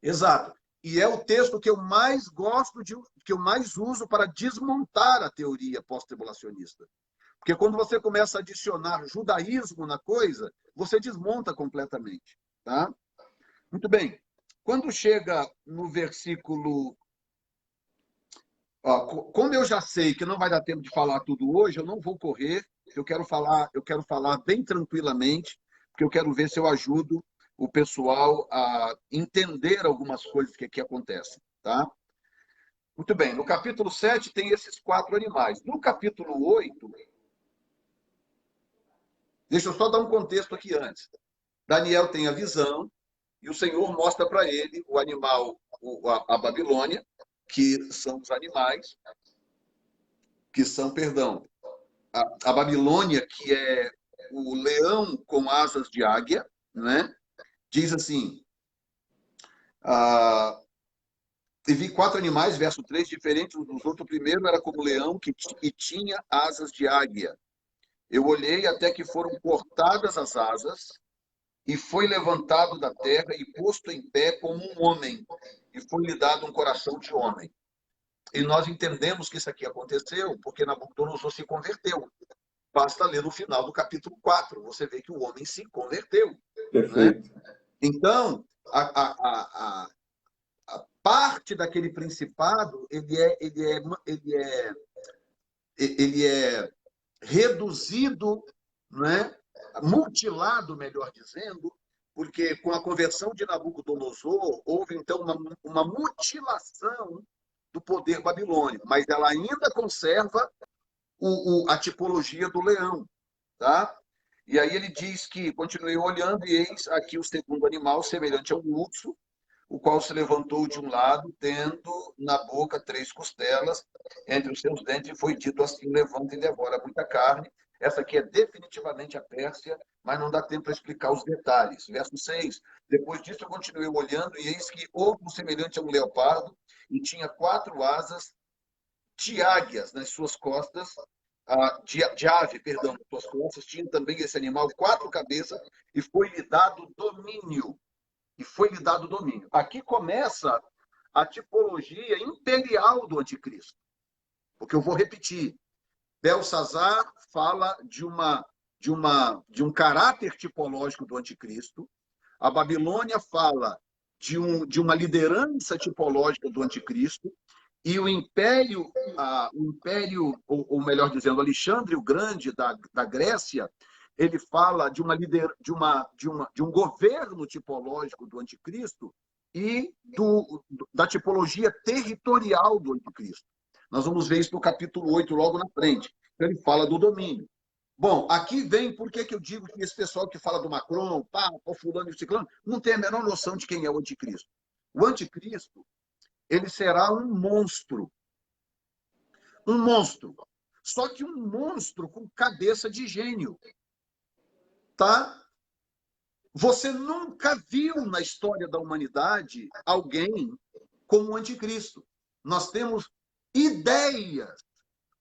Exato. E é o texto que eu mais gosto, que eu mais uso para desmontar a teoria pós-tribulacionista. Porque quando você começa a adicionar judaísmo na coisa, você desmonta completamente. Tá? Muito bem. Quando chega no versículo... como eu já sei que não vai dar tempo de falar tudo hoje, eu não vou correr. Eu quero falar bem tranquilamente, porque eu quero ver se eu ajudo o pessoal a entender algumas coisas que aqui acontecem. Tá? Muito bem. No capítulo 7 tem esses 4 animais. No capítulo 8... Deixa eu só dar um contexto aqui antes. Daniel tem a visão e o Senhor mostra para ele o animal, a Babilônia, que são os animais, que são, perdão, a Babilônia, que é o leão com asas de águia, né? Diz assim, e vi 4 animais, verso 3, diferentes uns dos outros. O primeiro era como leão e tinha asas de águia. Eu olhei até que foram cortadas as asas, e foi levantado da terra e posto em pé como um homem, e foi-lhe dado um coração de homem. E nós entendemos que isso aqui aconteceu porque Nabucodonosor se converteu. Basta ler no final do capítulo 4, você vê que o homem se converteu. Perfeito. Né? Então, a parte daquele principado, ele é reduzido, né? Mutilado, melhor dizendo, porque com a conversão de Nabucodonosor, houve então uma mutilação do poder babilônico, mas ela ainda conserva a tipologia do leão. Tá? E aí ele diz que, continuei olhando, e eis aqui o segundo animal, semelhante a um urso, o qual se levantou de um lado, tendo na boca 3 costelas, entre os seus dentes, e foi dito assim: levanta e devora muita carne. Essa aqui é definitivamente a Pérsia, mas não dá tempo para explicar os detalhes. Verso 6. Depois disso eu continuei olhando, e eis que outro semelhante a um leopardo, e tinha 4 asas de águias nas suas costas, de ave, perdão, nas suas costas. Tinha também esse animal 4 cabeças, e foi-lhe dado domínio. Aqui começa a tipologia imperial do anticristo. Porque eu vou repetir. Belsazar fala de um caráter tipológico do anticristo. A Babilônia fala de uma liderança tipológica do anticristo. E o império, ou melhor dizendo, Alexandre o Grande, da Grécia, ele fala de um governo tipológico do anticristo e da tipologia territorial do anticristo. Nós vamos ver isso no capítulo 8, logo na frente. Então, ele fala do domínio. Bom, aqui vem por que eu digo que esse pessoal que fala do Macron, o fulano e o ciclano, não tem a menor noção de quem é o anticristo. O anticristo, ele será um monstro. Um monstro. Só que um monstro com cabeça de gênio. Tá? Você nunca viu na história da humanidade alguém como o anticristo. Nós temos ideias,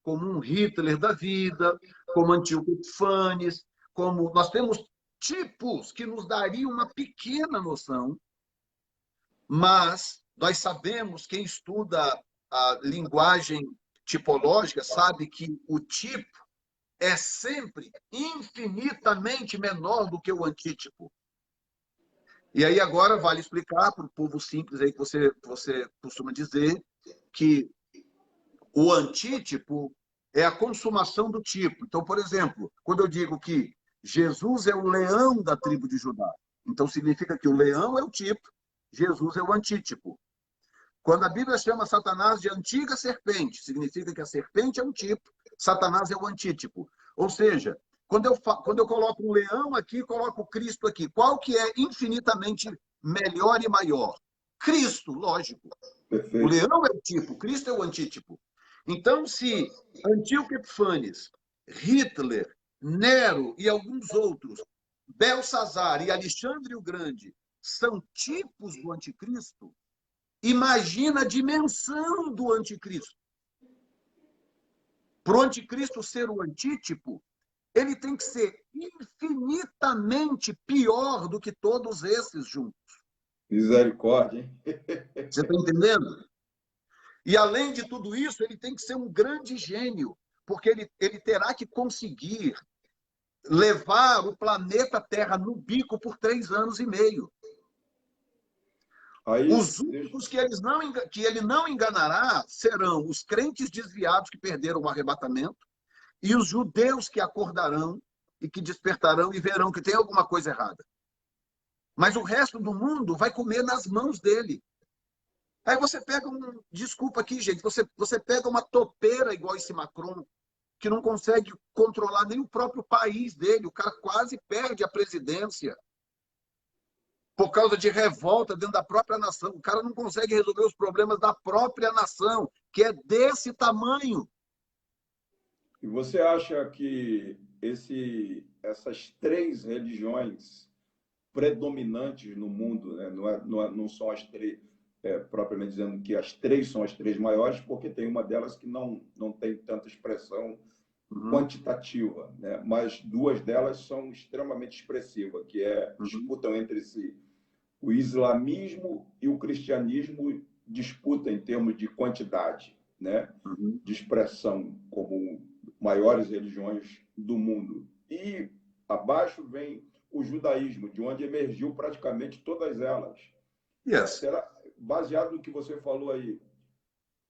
como um Hitler da vida, como Antíoco Epífanes, como nós temos tipos que nos dariam uma pequena noção, mas nós sabemos, quem estuda a linguagem tipológica sabe que o tipo é sempre infinitamente menor do que o antítipo. E aí agora vale explicar para o povo simples aí que você costuma dizer que o antítipo é a consumação do tipo. Então, por exemplo, quando eu digo que Jesus é o leão da tribo de Judá, então significa que o leão é o tipo, Jesus é o antítipo. Quando a Bíblia chama Satanás de antiga serpente, significa que a serpente é um tipo, Satanás é o antítipo. Ou seja, quando eu coloco um leão aqui, coloco o Cristo aqui, qual que é infinitamente melhor e maior? Cristo, lógico. Perfeito. O leão é o tipo, Cristo é o antítipo. Então, se Antíoco Epífanes, Hitler, Nero e alguns outros, Belsazar e Alexandre o Grande, são tipos do anticristo, imagina a dimensão do anticristo. Para o anticristo ser o antítipo, ele tem que ser infinitamente pior do que todos esses juntos. Misericórdia, hein? Você está entendendo? E, além de tudo isso, ele tem que ser um grande gênio, porque ele terá que conseguir levar o planeta Terra no bico por 3 anos e meio. Aí, Os únicos que ele não enganará serão os crentes desviados que perderam o arrebatamento e os judeus que acordarão e que despertarão e verão que tem alguma coisa errada. Mas o resto do mundo vai comer nas mãos dele. Aí você pega desculpa aqui, gente, você pega uma topeira igual esse Macron, que não consegue controlar nem o próprio país dele, o cara quase perde a presidência por causa de revolta dentro da própria nação. O cara não consegue resolver os problemas da própria nação, que é desse tamanho. E você acha que essas 3 religiões predominantes no mundo, né? Não são as 3, propriamente dizendo que as 3 são as 3 maiores, porque tem uma delas que não tem tanta expressão quantitativa, né? Mas 2 delas são extremamente expressivas, que disputam entre si. O islamismo e o cristianismo disputam em termos de quantidade, né? De expressão como maiores religiões do mundo. E abaixo vem o judaísmo, de onde emergiu praticamente todas elas. Yes. Será, baseado no que você falou aí,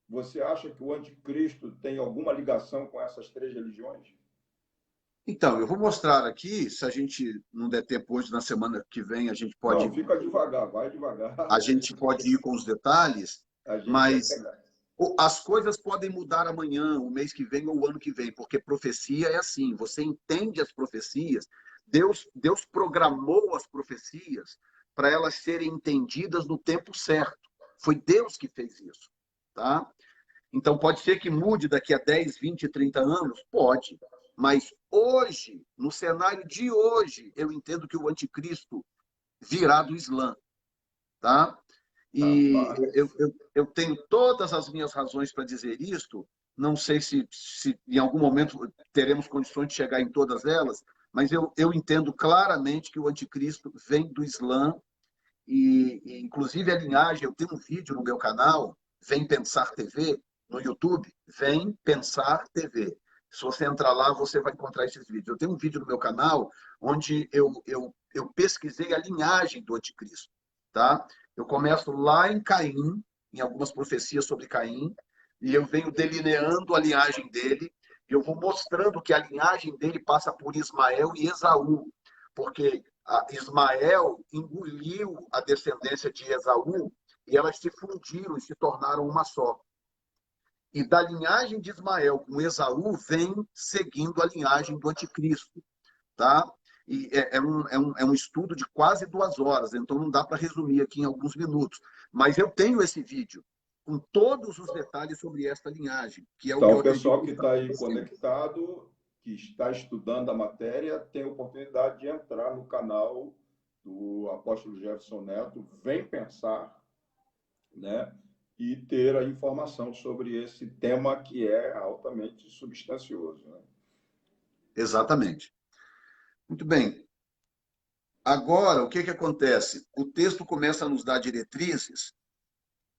você acha que o anticristo tem alguma ligação com essas 3 religiões? Então, eu vou mostrar aqui, se a gente não der tempo hoje, na semana que vem, a gente pode... Não, fica devagar, vai devagar. A gente pode ir com os detalhes, mas as coisas podem mudar amanhã, o mês que vem ou o ano que vem, porque profecia é assim, você entende as profecias, Deus programou as profecias para elas serem entendidas no tempo certo. Foi Deus que fez isso, tá? Então, pode ser que mude daqui a 10, 20, 30 anos? Pode. Mas hoje, no cenário de hoje, eu entendo que o anticristo virá do Islã, tá? E eu tenho todas as minhas razões para dizer isto. Não sei se em algum momento teremos condições de chegar em todas elas, mas eu entendo claramente que o anticristo vem do Islã e inclusive, a linhagem, eu tenho um vídeo no meu canal, Vem Pensar TV, no YouTube, Vem Pensar TV. Se você entrar lá, você vai encontrar esses vídeos. Eu tenho um vídeo no meu canal onde eu pesquisei a linhagem do anticristo, tá? Eu começo lá em Caim, em algumas profecias sobre Caim, e eu venho delineando a linhagem dele, e eu vou mostrando que a linhagem dele passa por Ismael e Esaú, porque Ismael engoliu a descendência de Esaú e elas se fundiram e se tornaram uma só. E da linhagem de Ismael com Esaú vem seguindo a linhagem do anticristo, tá? E é um estudo de quase 2 horas, então não dá para resumir aqui em alguns minutos. Mas eu tenho esse vídeo com todos os detalhes sobre esta linhagem, que é então, o que eu o pessoal acredito que está aí conectado, que está estudando a matéria, tem a oportunidade de entrar no canal do apóstolo Jefferson Neto, Vem Pensar, né? E ter a informação sobre esse tema que é altamente substancioso, né? Exatamente. Muito bem. Agora, o que acontece? O texto começa a nos dar diretrizes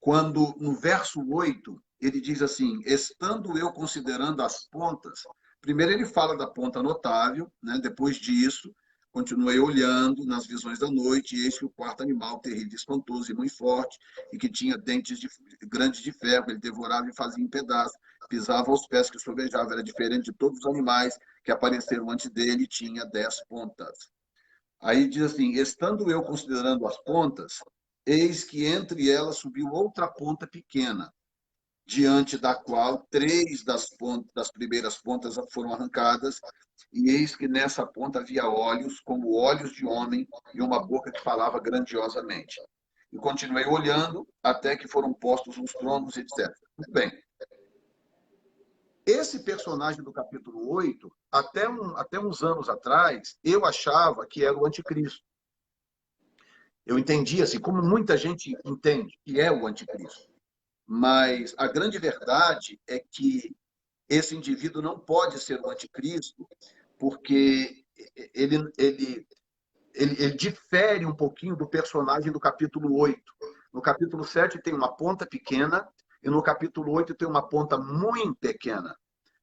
quando, no verso 8, ele diz assim, estando eu considerando as pontas, primeiro ele fala da ponta notável, né? Depois disso, continuei olhando nas visões da noite, e eis que o quarto animal, terrível, espantoso e muito forte, e que tinha dentes grandes de ferro, ele devorava e fazia em pedaços, pisava aos pés que sobejava, era diferente de todos os animais que apareceram antes dele, e tinha 10 pontas. Aí diz assim, estando eu considerando as pontas, eis que entre elas subiu outra ponta pequena, diante da qual 3 das primeiras pontas foram arrancadas, e eis que nessa ponta havia olhos, como olhos de homem, e uma boca que falava grandiosamente. E continuei olhando, até que foram postos uns tronos, etc. Muito bem. esse personagem do capítulo 8, até uns anos atrás, eu achava que era o anticristo. Eu entendia, assim, como muita gente entende que é o anticristo. Mas a grande verdade é que esse indivíduo não pode ser o anticristo, porque ele difere um pouquinho do personagem do capítulo 8. No capítulo 7 tem uma ponta pequena, e no capítulo 8 tem uma ponta muito pequena,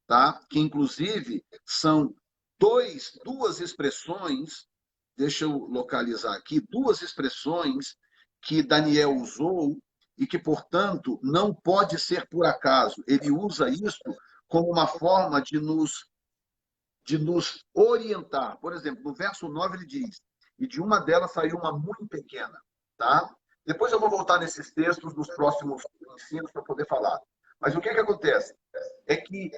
tá? Que inclusive são duas expressões, deixa eu localizar aqui, duas expressões que Daniel usou e que, portanto, não pode ser por acaso. Ele usa isso como uma forma de nos orientar. Por exemplo, no verso 9 ele diz, e de uma delas saiu uma muito pequena. Tá? Depois eu vou voltar nesses textos nos próximos ensinos para poder falar. Mas o que acontece? É que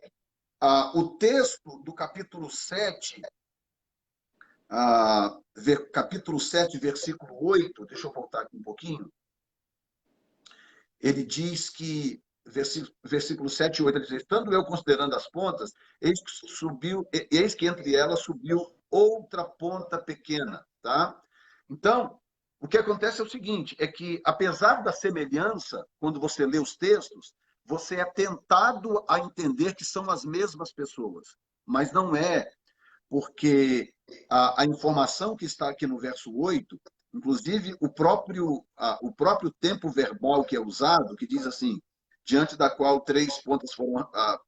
o texto do capítulo 7, capítulo 7, versículo 8, deixa eu voltar aqui um pouquinho, ele diz que, versículo 7 e 8, ele diz, estando eu considerando as pontas, eis que entre elas subiu outra ponta pequena. Tá? Então, o que acontece é o seguinte, é que, apesar da semelhança, quando você lê os textos, você é tentado a entender que são as mesmas pessoas, mas não é, porque a informação que está aqui no verso 8, inclusive o próprio tempo verbal que é usado, que diz assim, diante da qual 3 pontas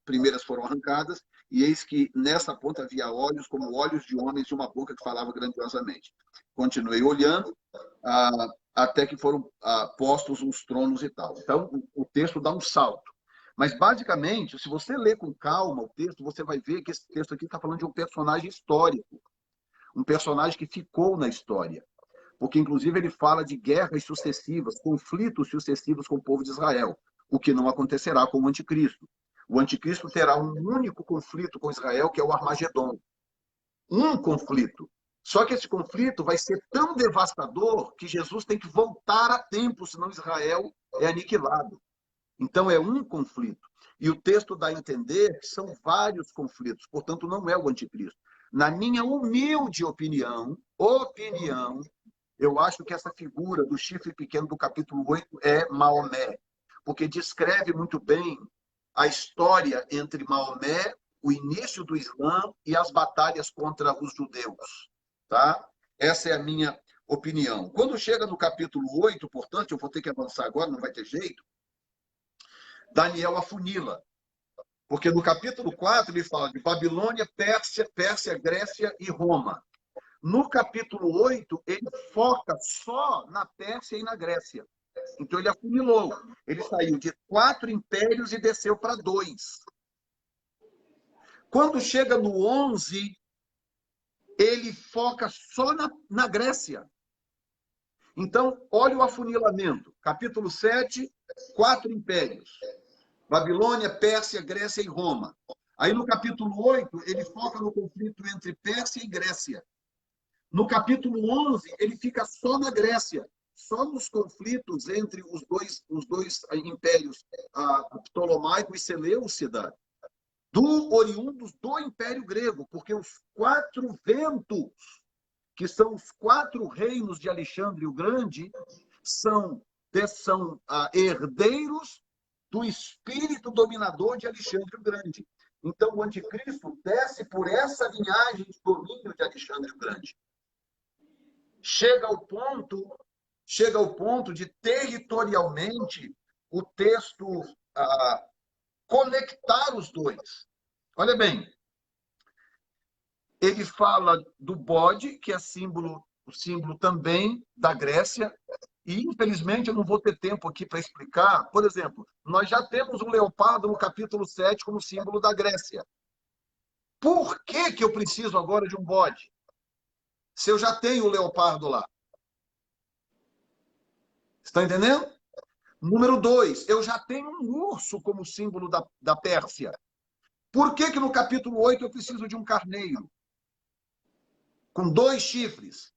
primeiras foram arrancadas, e eis que nessa ponta havia olhos como olhos de homens de uma boca que falava grandiosamente. Continuei olhando, até que foram postos uns tronos e tal. Então, o texto dá um salto. Mas, basicamente, se você ler com calma o texto, você vai ver que esse texto aqui está falando de um personagem histórico, um personagem que ficou na história. Porque, inclusive, ele fala de guerras sucessivas, conflitos sucessivos com o povo de Israel, o que não acontecerá com o anticristo. O anticristo terá um único conflito com Israel, que é o Armagedon. Um conflito. Só que esse conflito vai ser tão devastador que Jesus tem que voltar a tempo, senão Israel é aniquilado. Então, é um conflito. E o texto dá a entender que são vários conflitos, portanto, não é o anticristo. Na minha humilde opinião, eu acho que essa figura do chifre pequeno do capítulo 8 é Maomé, porque descreve muito bem a história entre Maomé, o início do Islã e as batalhas contra os judeus. Tá? Essa é a minha opinião. Quando chega no capítulo 8, portanto, eu vou ter que avançar agora, não vai ter jeito, Daniel afunila. Porque no capítulo 4 ele fala de Babilônia, Pérsia, Grécia e Roma. No capítulo 8, ele foca só na Pérsia e na Grécia. Então ele afunilou. Ele saiu de 4 impérios e desceu para 2. Quando chega no 11, ele foca só na Grécia. Então, olha o afunilamento. Capítulo 7, 4 impérios. Babilônia, Pérsia, Grécia e Roma. Aí no capítulo 8, ele foca no conflito entre Pérsia e Grécia. No capítulo 11, ele fica só na Grécia, só nos conflitos entre os dois impérios, Ptolomaico e Seleucida, oriundos do Império Grego, porque os 4 ventos, que são os 4 reinos de Alexandre o Grande, são herdeiros do espírito dominador de Alexandre o Grande. Então, o anticristo desce por essa linhagem de domínio de Alexandre o Grande. Chega ao ponto de, territorialmente, o texto conectar os dois. Olha bem, ele fala do bode, que é o símbolo também da Grécia, e, infelizmente, eu não vou ter tempo aqui para explicar. Por exemplo, nós já temos o leopardo no capítulo 7 como símbolo da Grécia. Por que eu preciso agora de um bode? Se eu já tenho o leopardo lá. Estão entendendo? Número 2, eu já tenho um urso como símbolo da Pérsia. Por que no capítulo 8 eu preciso de um carneiro? Com 2 chifres.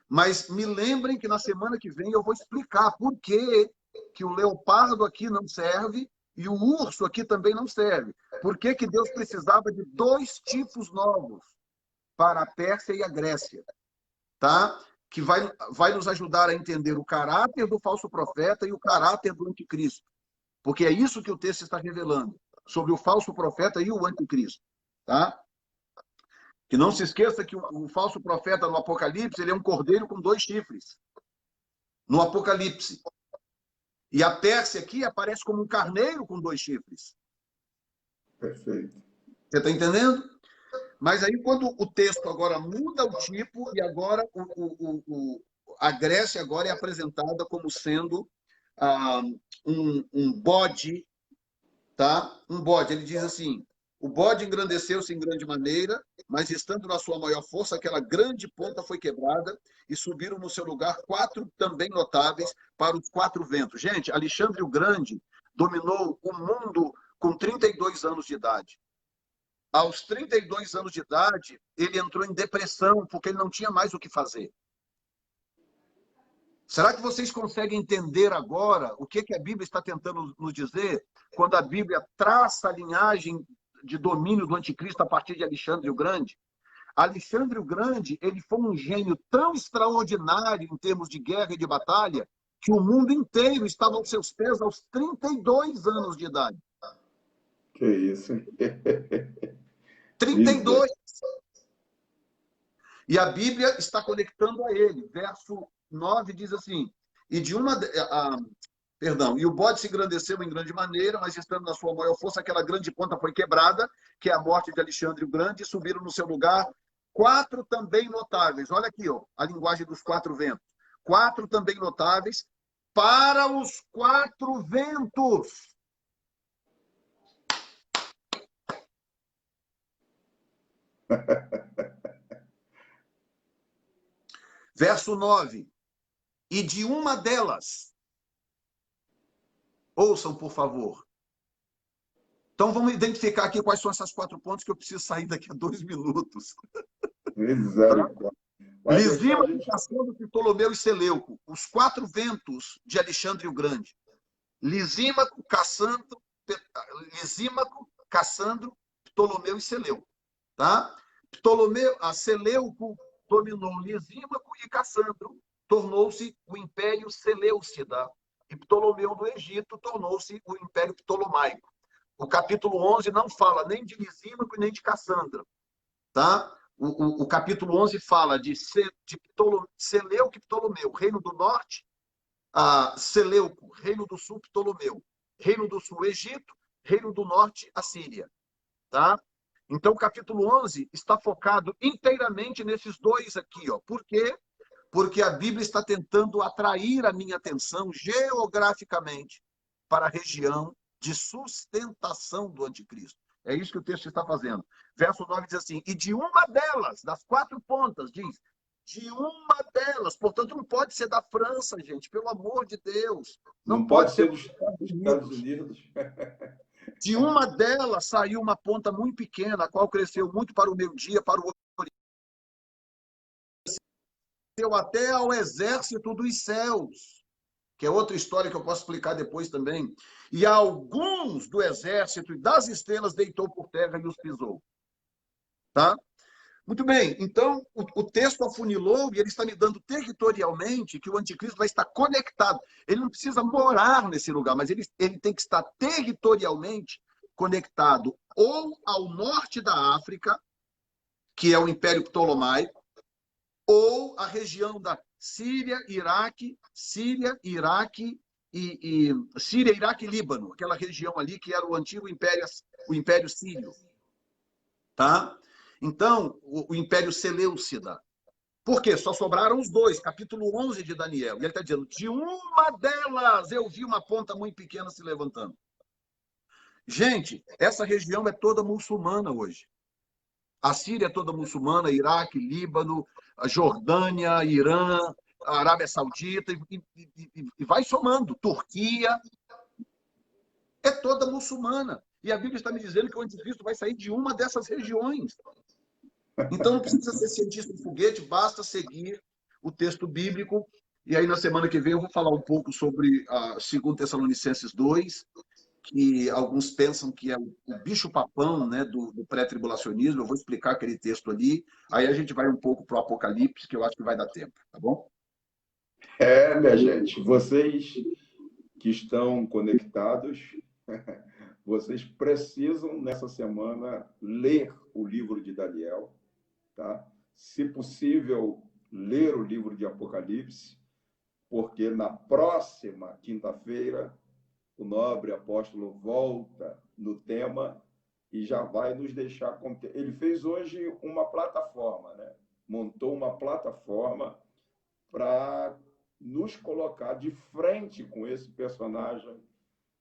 Mas me lembrem que na semana que vem eu vou explicar por que o leopardo aqui não serve e o urso aqui também não serve. Por que que Deus precisava de dois tipos novos para a Pérsia e a Grécia? Tá? Que vai nos ajudar a entender o caráter do falso profeta e o caráter do anticristo. Porque é isso que o texto está revelando, sobre o falso profeta e o anticristo. Tá? Que não se esqueça que o falso profeta no Apocalipse, ele é um cordeiro com dois chifres. No Apocalipse. E a Pérsia aqui aparece como um carneiro com dois chifres. Perfeito. Você está entendendo? Mas aí, quando o texto agora muda o tipo, e agora a Grécia agora é apresentada como sendo um bode, tá? Um bode. Ele diz assim: o bode engrandeceu-se em grande maneira, mas estando na sua maior força, aquela grande ponta foi quebrada e subiram no seu lugar quatro também notáveis para os quatro ventos. Gente, Alexandre o Grande dominou o mundo com 32 anos de idade. Aos 32 anos de idade, ele entrou em depressão porque ele não tinha mais o que fazer. Será que vocês conseguem entender agora o que a Bíblia está tentando nos dizer quando a Bíblia traça a linhagem de domínio do anticristo a partir de Alexandre o Grande? Alexandre o Grande, ele foi um gênio tão extraordinário em termos de guerra e de batalha que o mundo inteiro estava aos seus pés aos 32 anos de idade. Que isso, hein? 32. E a Bíblia está conectando a ele. Verso 9 diz assim: e de uma e o bode se engrandeceu em grande maneira, mas estando na sua maior força, aquela grande ponta foi quebrada, que é a morte de Alexandre o Grande, e subiram no seu lugar quatro também notáveis. Olha aqui, ó, a linguagem dos quatro ventos. Quatro também notáveis para os quatro ventos. Verso 9. E de uma delas, ouçam, por favor. Então, vamos identificar aqui quais são essas quatro pontos que eu preciso sair daqui a 2 minutos. Misericórdia. Lisímaco, Cassandro, Ptolomeu e Seleuco. Os quatro ventos de Alexandre o Grande. Lisímaco, Cassandro, Ptolomeu e Seleuco. Tá? Seleuco dominou Lisímaco e Cassandro tornou-se o Império Seleucida. E Ptolomeu do Egito tornou-se o Império Ptolomaico. O capítulo 11 não fala nem de Lisímaco nem de Cassandra. Tá? O capítulo 11 fala de Seleuco e Ptolomeu, Reino do Norte, Seleuco, Reino do Sul, Ptolomeu. Reino do Sul, Egito, Reino do Norte, Assíria. Tá? Então, o capítulo 11 está focado inteiramente nesses dois aqui. Ó. Por quê? Porque a Bíblia está tentando atrair a minha atenção geograficamente para a região de sustentação do anticristo. É isso que o texto está fazendo. Verso 9 diz assim: e de uma delas, das quatro pontas, diz, de uma delas, portanto, não pode ser da França, gente, pelo amor de Deus. Não pode ser dos Estados Unidos. De uma delas saiu uma ponta muito pequena, a qual cresceu muito para o meio-dia, para o até ao exército dos céus, que é outra história que eu posso explicar depois também. E alguns do exército e das estrelas deitou por terra e os pisou. Tá? Muito bem, então o texto afunilou e ele está me dando territorialmente que o anticristo vai estar conectado. Ele não precisa morar nesse lugar, mas ele tem que estar territorialmente conectado ou ao norte da África, que é o Império Ptolomaico, ou a região da Síria, Iraque e Líbano, aquela região ali que era o antigo Império Sírio. Tá? Então, o Império Seleucida. Por quê? Só sobraram os dois, capítulo 11 de Daniel. E ele está dizendo, de uma delas eu vi uma ponta muito pequena se levantando. Gente, essa região é toda muçulmana hoje. A Síria é toda muçulmana, Iraque, Líbano, a Jordânia, Irã, a Arábia Saudita, e vai somando. Turquia é toda muçulmana. E a Bíblia está me dizendo que o anticristo vai sair de uma dessas regiões. Então não precisa ser cientista de foguete, basta seguir o texto bíblico. E aí na semana que vem eu vou falar um pouco sobre a 2 Tessalonicenses 2, que alguns pensam que é o bicho-papão, né, do pré-tribulacionismo. Eu vou explicar aquele texto ali, aí a gente vai um pouco para o Apocalipse, que eu acho que vai dar tempo, tá bom? Minha gente, vocês que estão conectados, vocês precisam, nessa semana, ler o livro de Daniel, tá? Se possível, ler o livro de Apocalipse, porque na próxima quinta-feira, o nobre apóstolo volta no tema e já vai nos deixar. Ele fez hoje uma plataforma, né? Montou uma plataforma para nos colocar de frente com esse personagem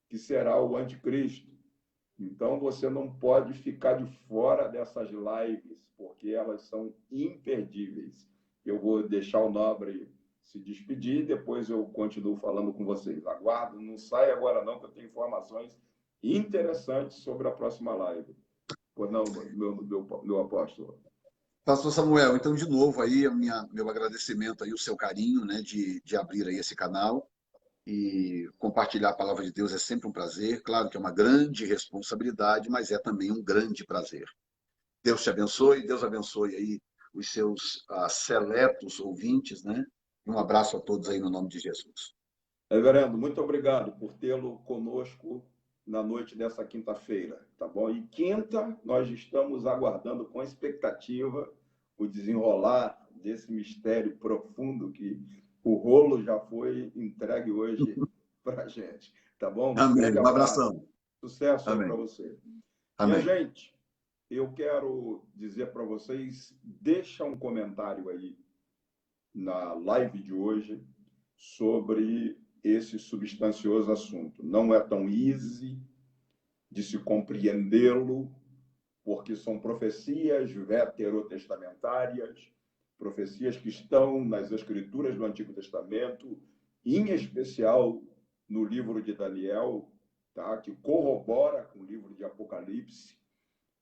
que será o anticristo. Então, você não pode ficar de fora dessas lives, porque elas são imperdíveis. Eu vou deixar o Nobre se despedir, depois eu continuo falando com vocês. Aguardo, não sai agora não, que eu tenho informações interessantes sobre a próxima live. Pois não, meu apóstolo? Pastor Samuel, então, de novo, aí, meu agradecimento, aí, o seu carinho, né, de abrir aí esse canal. E compartilhar a palavra de Deus é sempre um prazer. Claro que é uma grande responsabilidade, mas é também um grande prazer. Deus te abençoe, Deus abençoe aí os seus seletos ouvintes, né? Um abraço a todos aí no nome de Jesus. Reverendo, muito obrigado por tê-lo conosco na noite dessa quinta-feira, tá bom? E quinta, nós estamos aguardando com expectativa o desenrolar desse mistério profundo que o rolo já foi entregue hoje para a gente, tá bom? Amém. Grande Um abraço, abração. sucesso aí para Amém. você. Minha Amém. gente, eu quero dizer para vocês, deixa um comentário aí na live de hoje sobre esse substancioso assunto. Não é tão easy de se compreendê-lo, porque são profecias veterotestamentárias, profecias que estão nas escrituras do Antigo Testamento, em especial no livro de Daniel, tá? Que corrobora com o livro de Apocalipse,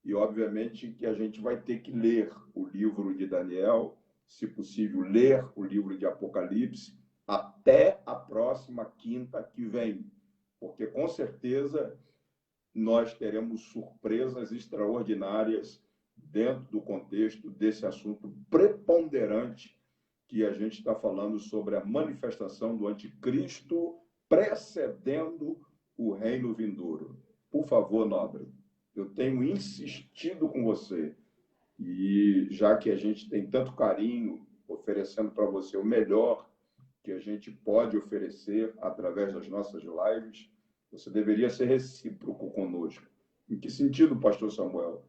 e obviamente que a gente vai ter que ler o livro de Daniel, se possível, ler o livro de Apocalipse até a próxima quinta que vem, porque com certeza nós teremos surpresas extraordinárias dentro do contexto desse assunto preponderante que a gente está falando sobre a manifestação do anticristo precedendo o reino vindouro. Por favor, Nobre, eu tenho insistido com você, e já que a gente tem tanto carinho oferecendo para você o melhor que a gente pode oferecer através das nossas lives, você deveria ser recíproco conosco. Em que sentido, pastor Samuel?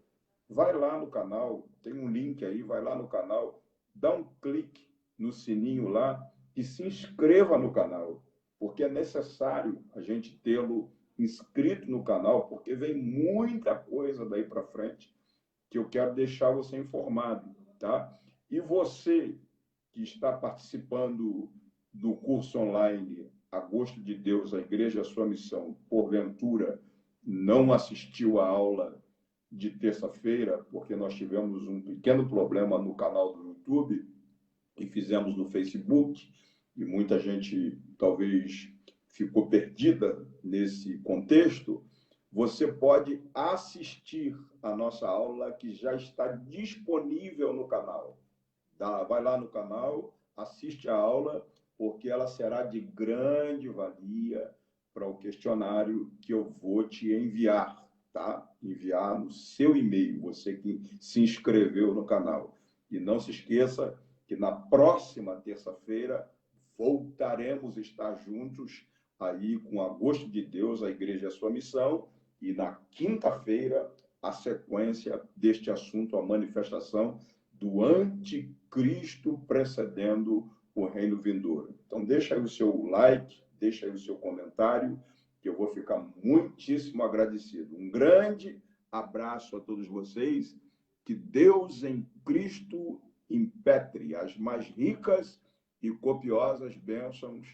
Vai lá no canal, tem um link aí, vai lá no canal, dá um clique no sininho lá e se inscreva no canal, porque é necessário a gente tê-lo inscrito no canal, porque vem muita coisa daí para frente que eu quero deixar você informado, tá? E você que está participando do curso online A Gosto de Deus, a Igreja, a Sua Missão, porventura não assistiu à aula de terça-feira, porque nós tivemos um pequeno problema no canal do YouTube e fizemos no Facebook, e muita gente talvez ficou perdida nesse contexto, você pode assistir a nossa aula que já está disponível no canal. Vai lá no canal, assiste a aula, porque ela será de grande valia para o questionário que eu vou te enviar, tá? Enviar no seu e-mail, você que se inscreveu no canal. E não se esqueça que na próxima terça-feira voltaremos a estar juntos aí com a gosto de Deus, a Igreja é a Sua Missão, e na quinta-feira a sequência deste assunto, a manifestação do anticristo precedendo o reino vindouro. Então, deixa aí o seu like, deixa aí o seu comentário, que eu vou ficar muitíssimo agradecido. Um grande abraço a todos vocês, que Deus em Cristo impetre as mais ricas e copiosas bênçãos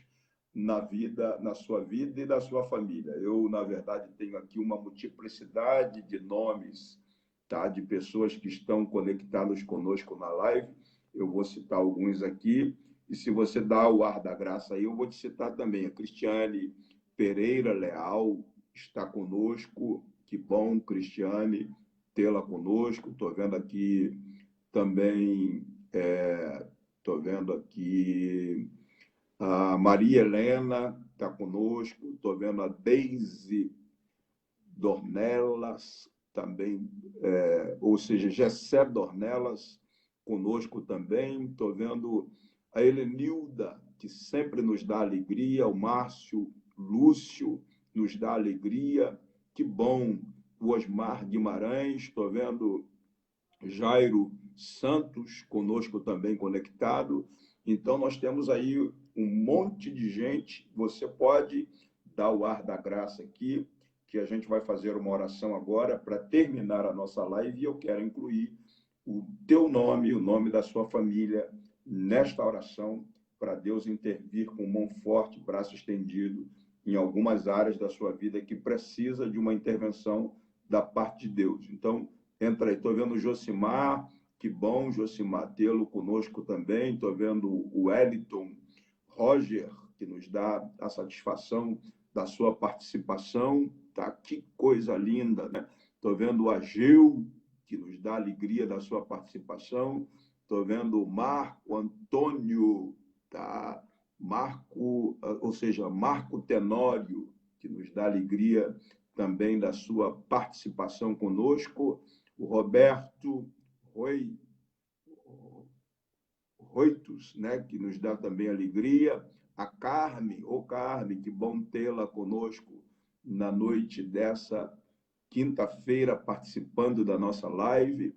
na sua vida e da sua família. Eu, na verdade, tenho aqui uma multiplicidade de nomes, tá? De pessoas que estão conectadas conosco na live. Eu vou citar alguns aqui, e se você dá o ar da graça aí, eu vou te citar também a Cristiane Pereira Leal, está conosco. Que bom, Cristiane, tê-la conosco. Estou vendo aqui também, estou vendo aqui a Maria Helena está conosco, estou vendo a Deise Dornelas também, ou seja, Gessé Dornelas conosco também. Estou vendo a Helenilda, que sempre nos dá alegria, o Márcio Lúcio nos dá alegria. Que bom, o Osmar Guimarães, estou vendo Jairo Santos conosco também conectado. Então, nós temos aí um monte de gente. Você pode dar o ar da graça aqui, que a gente vai fazer uma oração agora para terminar a nossa live, e eu quero incluir o teu nome e o nome da sua família nesta oração, para Deus intervir com mão forte, braço estendido, em algumas áreas da sua vida que precisa de uma intervenção da parte de Deus. Então, entra aí. Estou vendo o Josimar, que bom, Josimar, tê-lo conosco também. Estou vendo o Wellington Roger, que nos dá a satisfação da sua participação. Tá? Que coisa linda, né? Estou vendo o Ageu, que nos dá a alegria da sua participação. Estou vendo o Marco Antônio, tá? Marco, ou seja, Marco Tenório, que nos dá alegria também da sua participação conosco. O Roberto Roitos, né, que nos dá também alegria. A Carme, Carme, que bom tê-la conosco na noite dessa quinta-feira, participando da nossa live.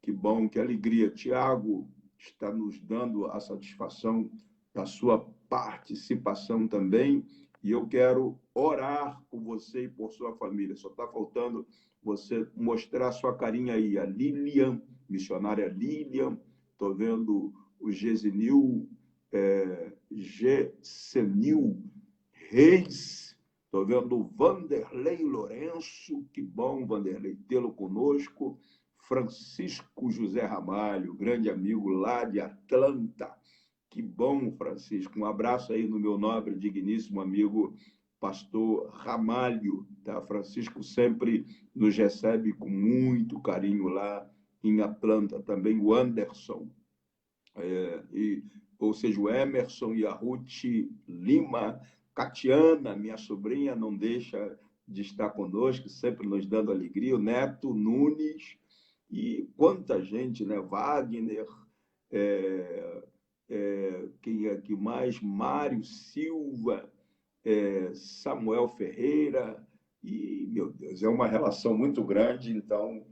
Que bom, que alegria. Tiago está nos dando a satisfação da sua participação também. E eu quero orar por você e por sua família. Só está faltando você mostrar a sua carinha aí. A Lilian, missionária Lilian. Estou vendo o Gesenil Reis. Estou vendo o Vanderlei Lourenço. Que bom, Vanderlei, tê-lo conosco. Francisco José Ramalho, grande amigo lá de Atlanta. Que bom, Francisco. Um abraço aí no meu nobre, digníssimo amigo, pastor Ramalho. Tá? Francisco sempre nos recebe com muito carinho lá em Atlanta. Também o Anderson, ou seja, o Emerson e a Ruth Lima. Catiana, minha sobrinha, não deixa de estar conosco, sempre nos dando alegria. O Neto Nunes, e quanta gente, né? Wagner, quem é que mais? Mário Silva, Samuel Ferreira, e, meu Deus, é uma relação muito grande. Então,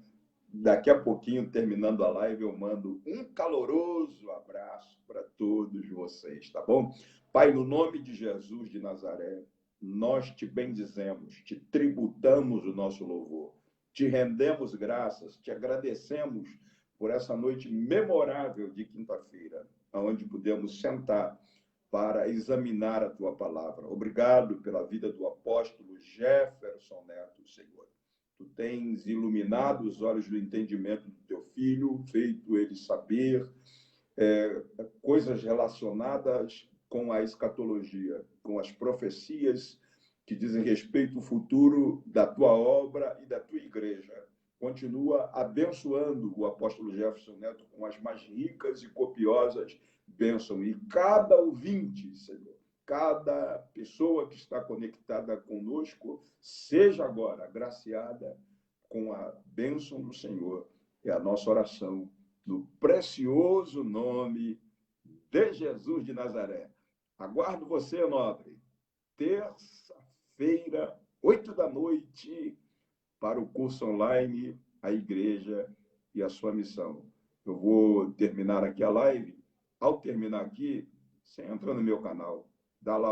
daqui a pouquinho, terminando a live, eu mando um caloroso abraço para todos vocês, tá bom? Pai, no nome de Jesus de Nazaré, nós te bendizemos, te tributamos o nosso louvor, te rendemos graças, te agradecemos por essa noite memorável de quinta-feira, onde pudemos sentar para examinar a tua palavra. Obrigado pela vida do apóstolo Jefferson Neto, Senhor. Tu tens iluminado os olhos do entendimento do teu filho, feito ele saber coisas relacionadas com a escatologia, com as profecias que dizem respeito ao futuro da tua obra e da tua igreja. Continua abençoando o apóstolo Jefferson Neto com as mais ricas e copiosas bênçãos. E cada ouvinte, Senhor, cada pessoa que está conectada conosco, seja agora agraciada com a bênção do Senhor. É a nossa oração, no precioso nome de Jesus de Nazaré. Aguardo você, nobre, terça-feira, 8 da noite, para o curso online, a Igreja e a sua missão. Eu vou terminar aqui a live. Ao terminar aqui, você entra no meu canal, dá lá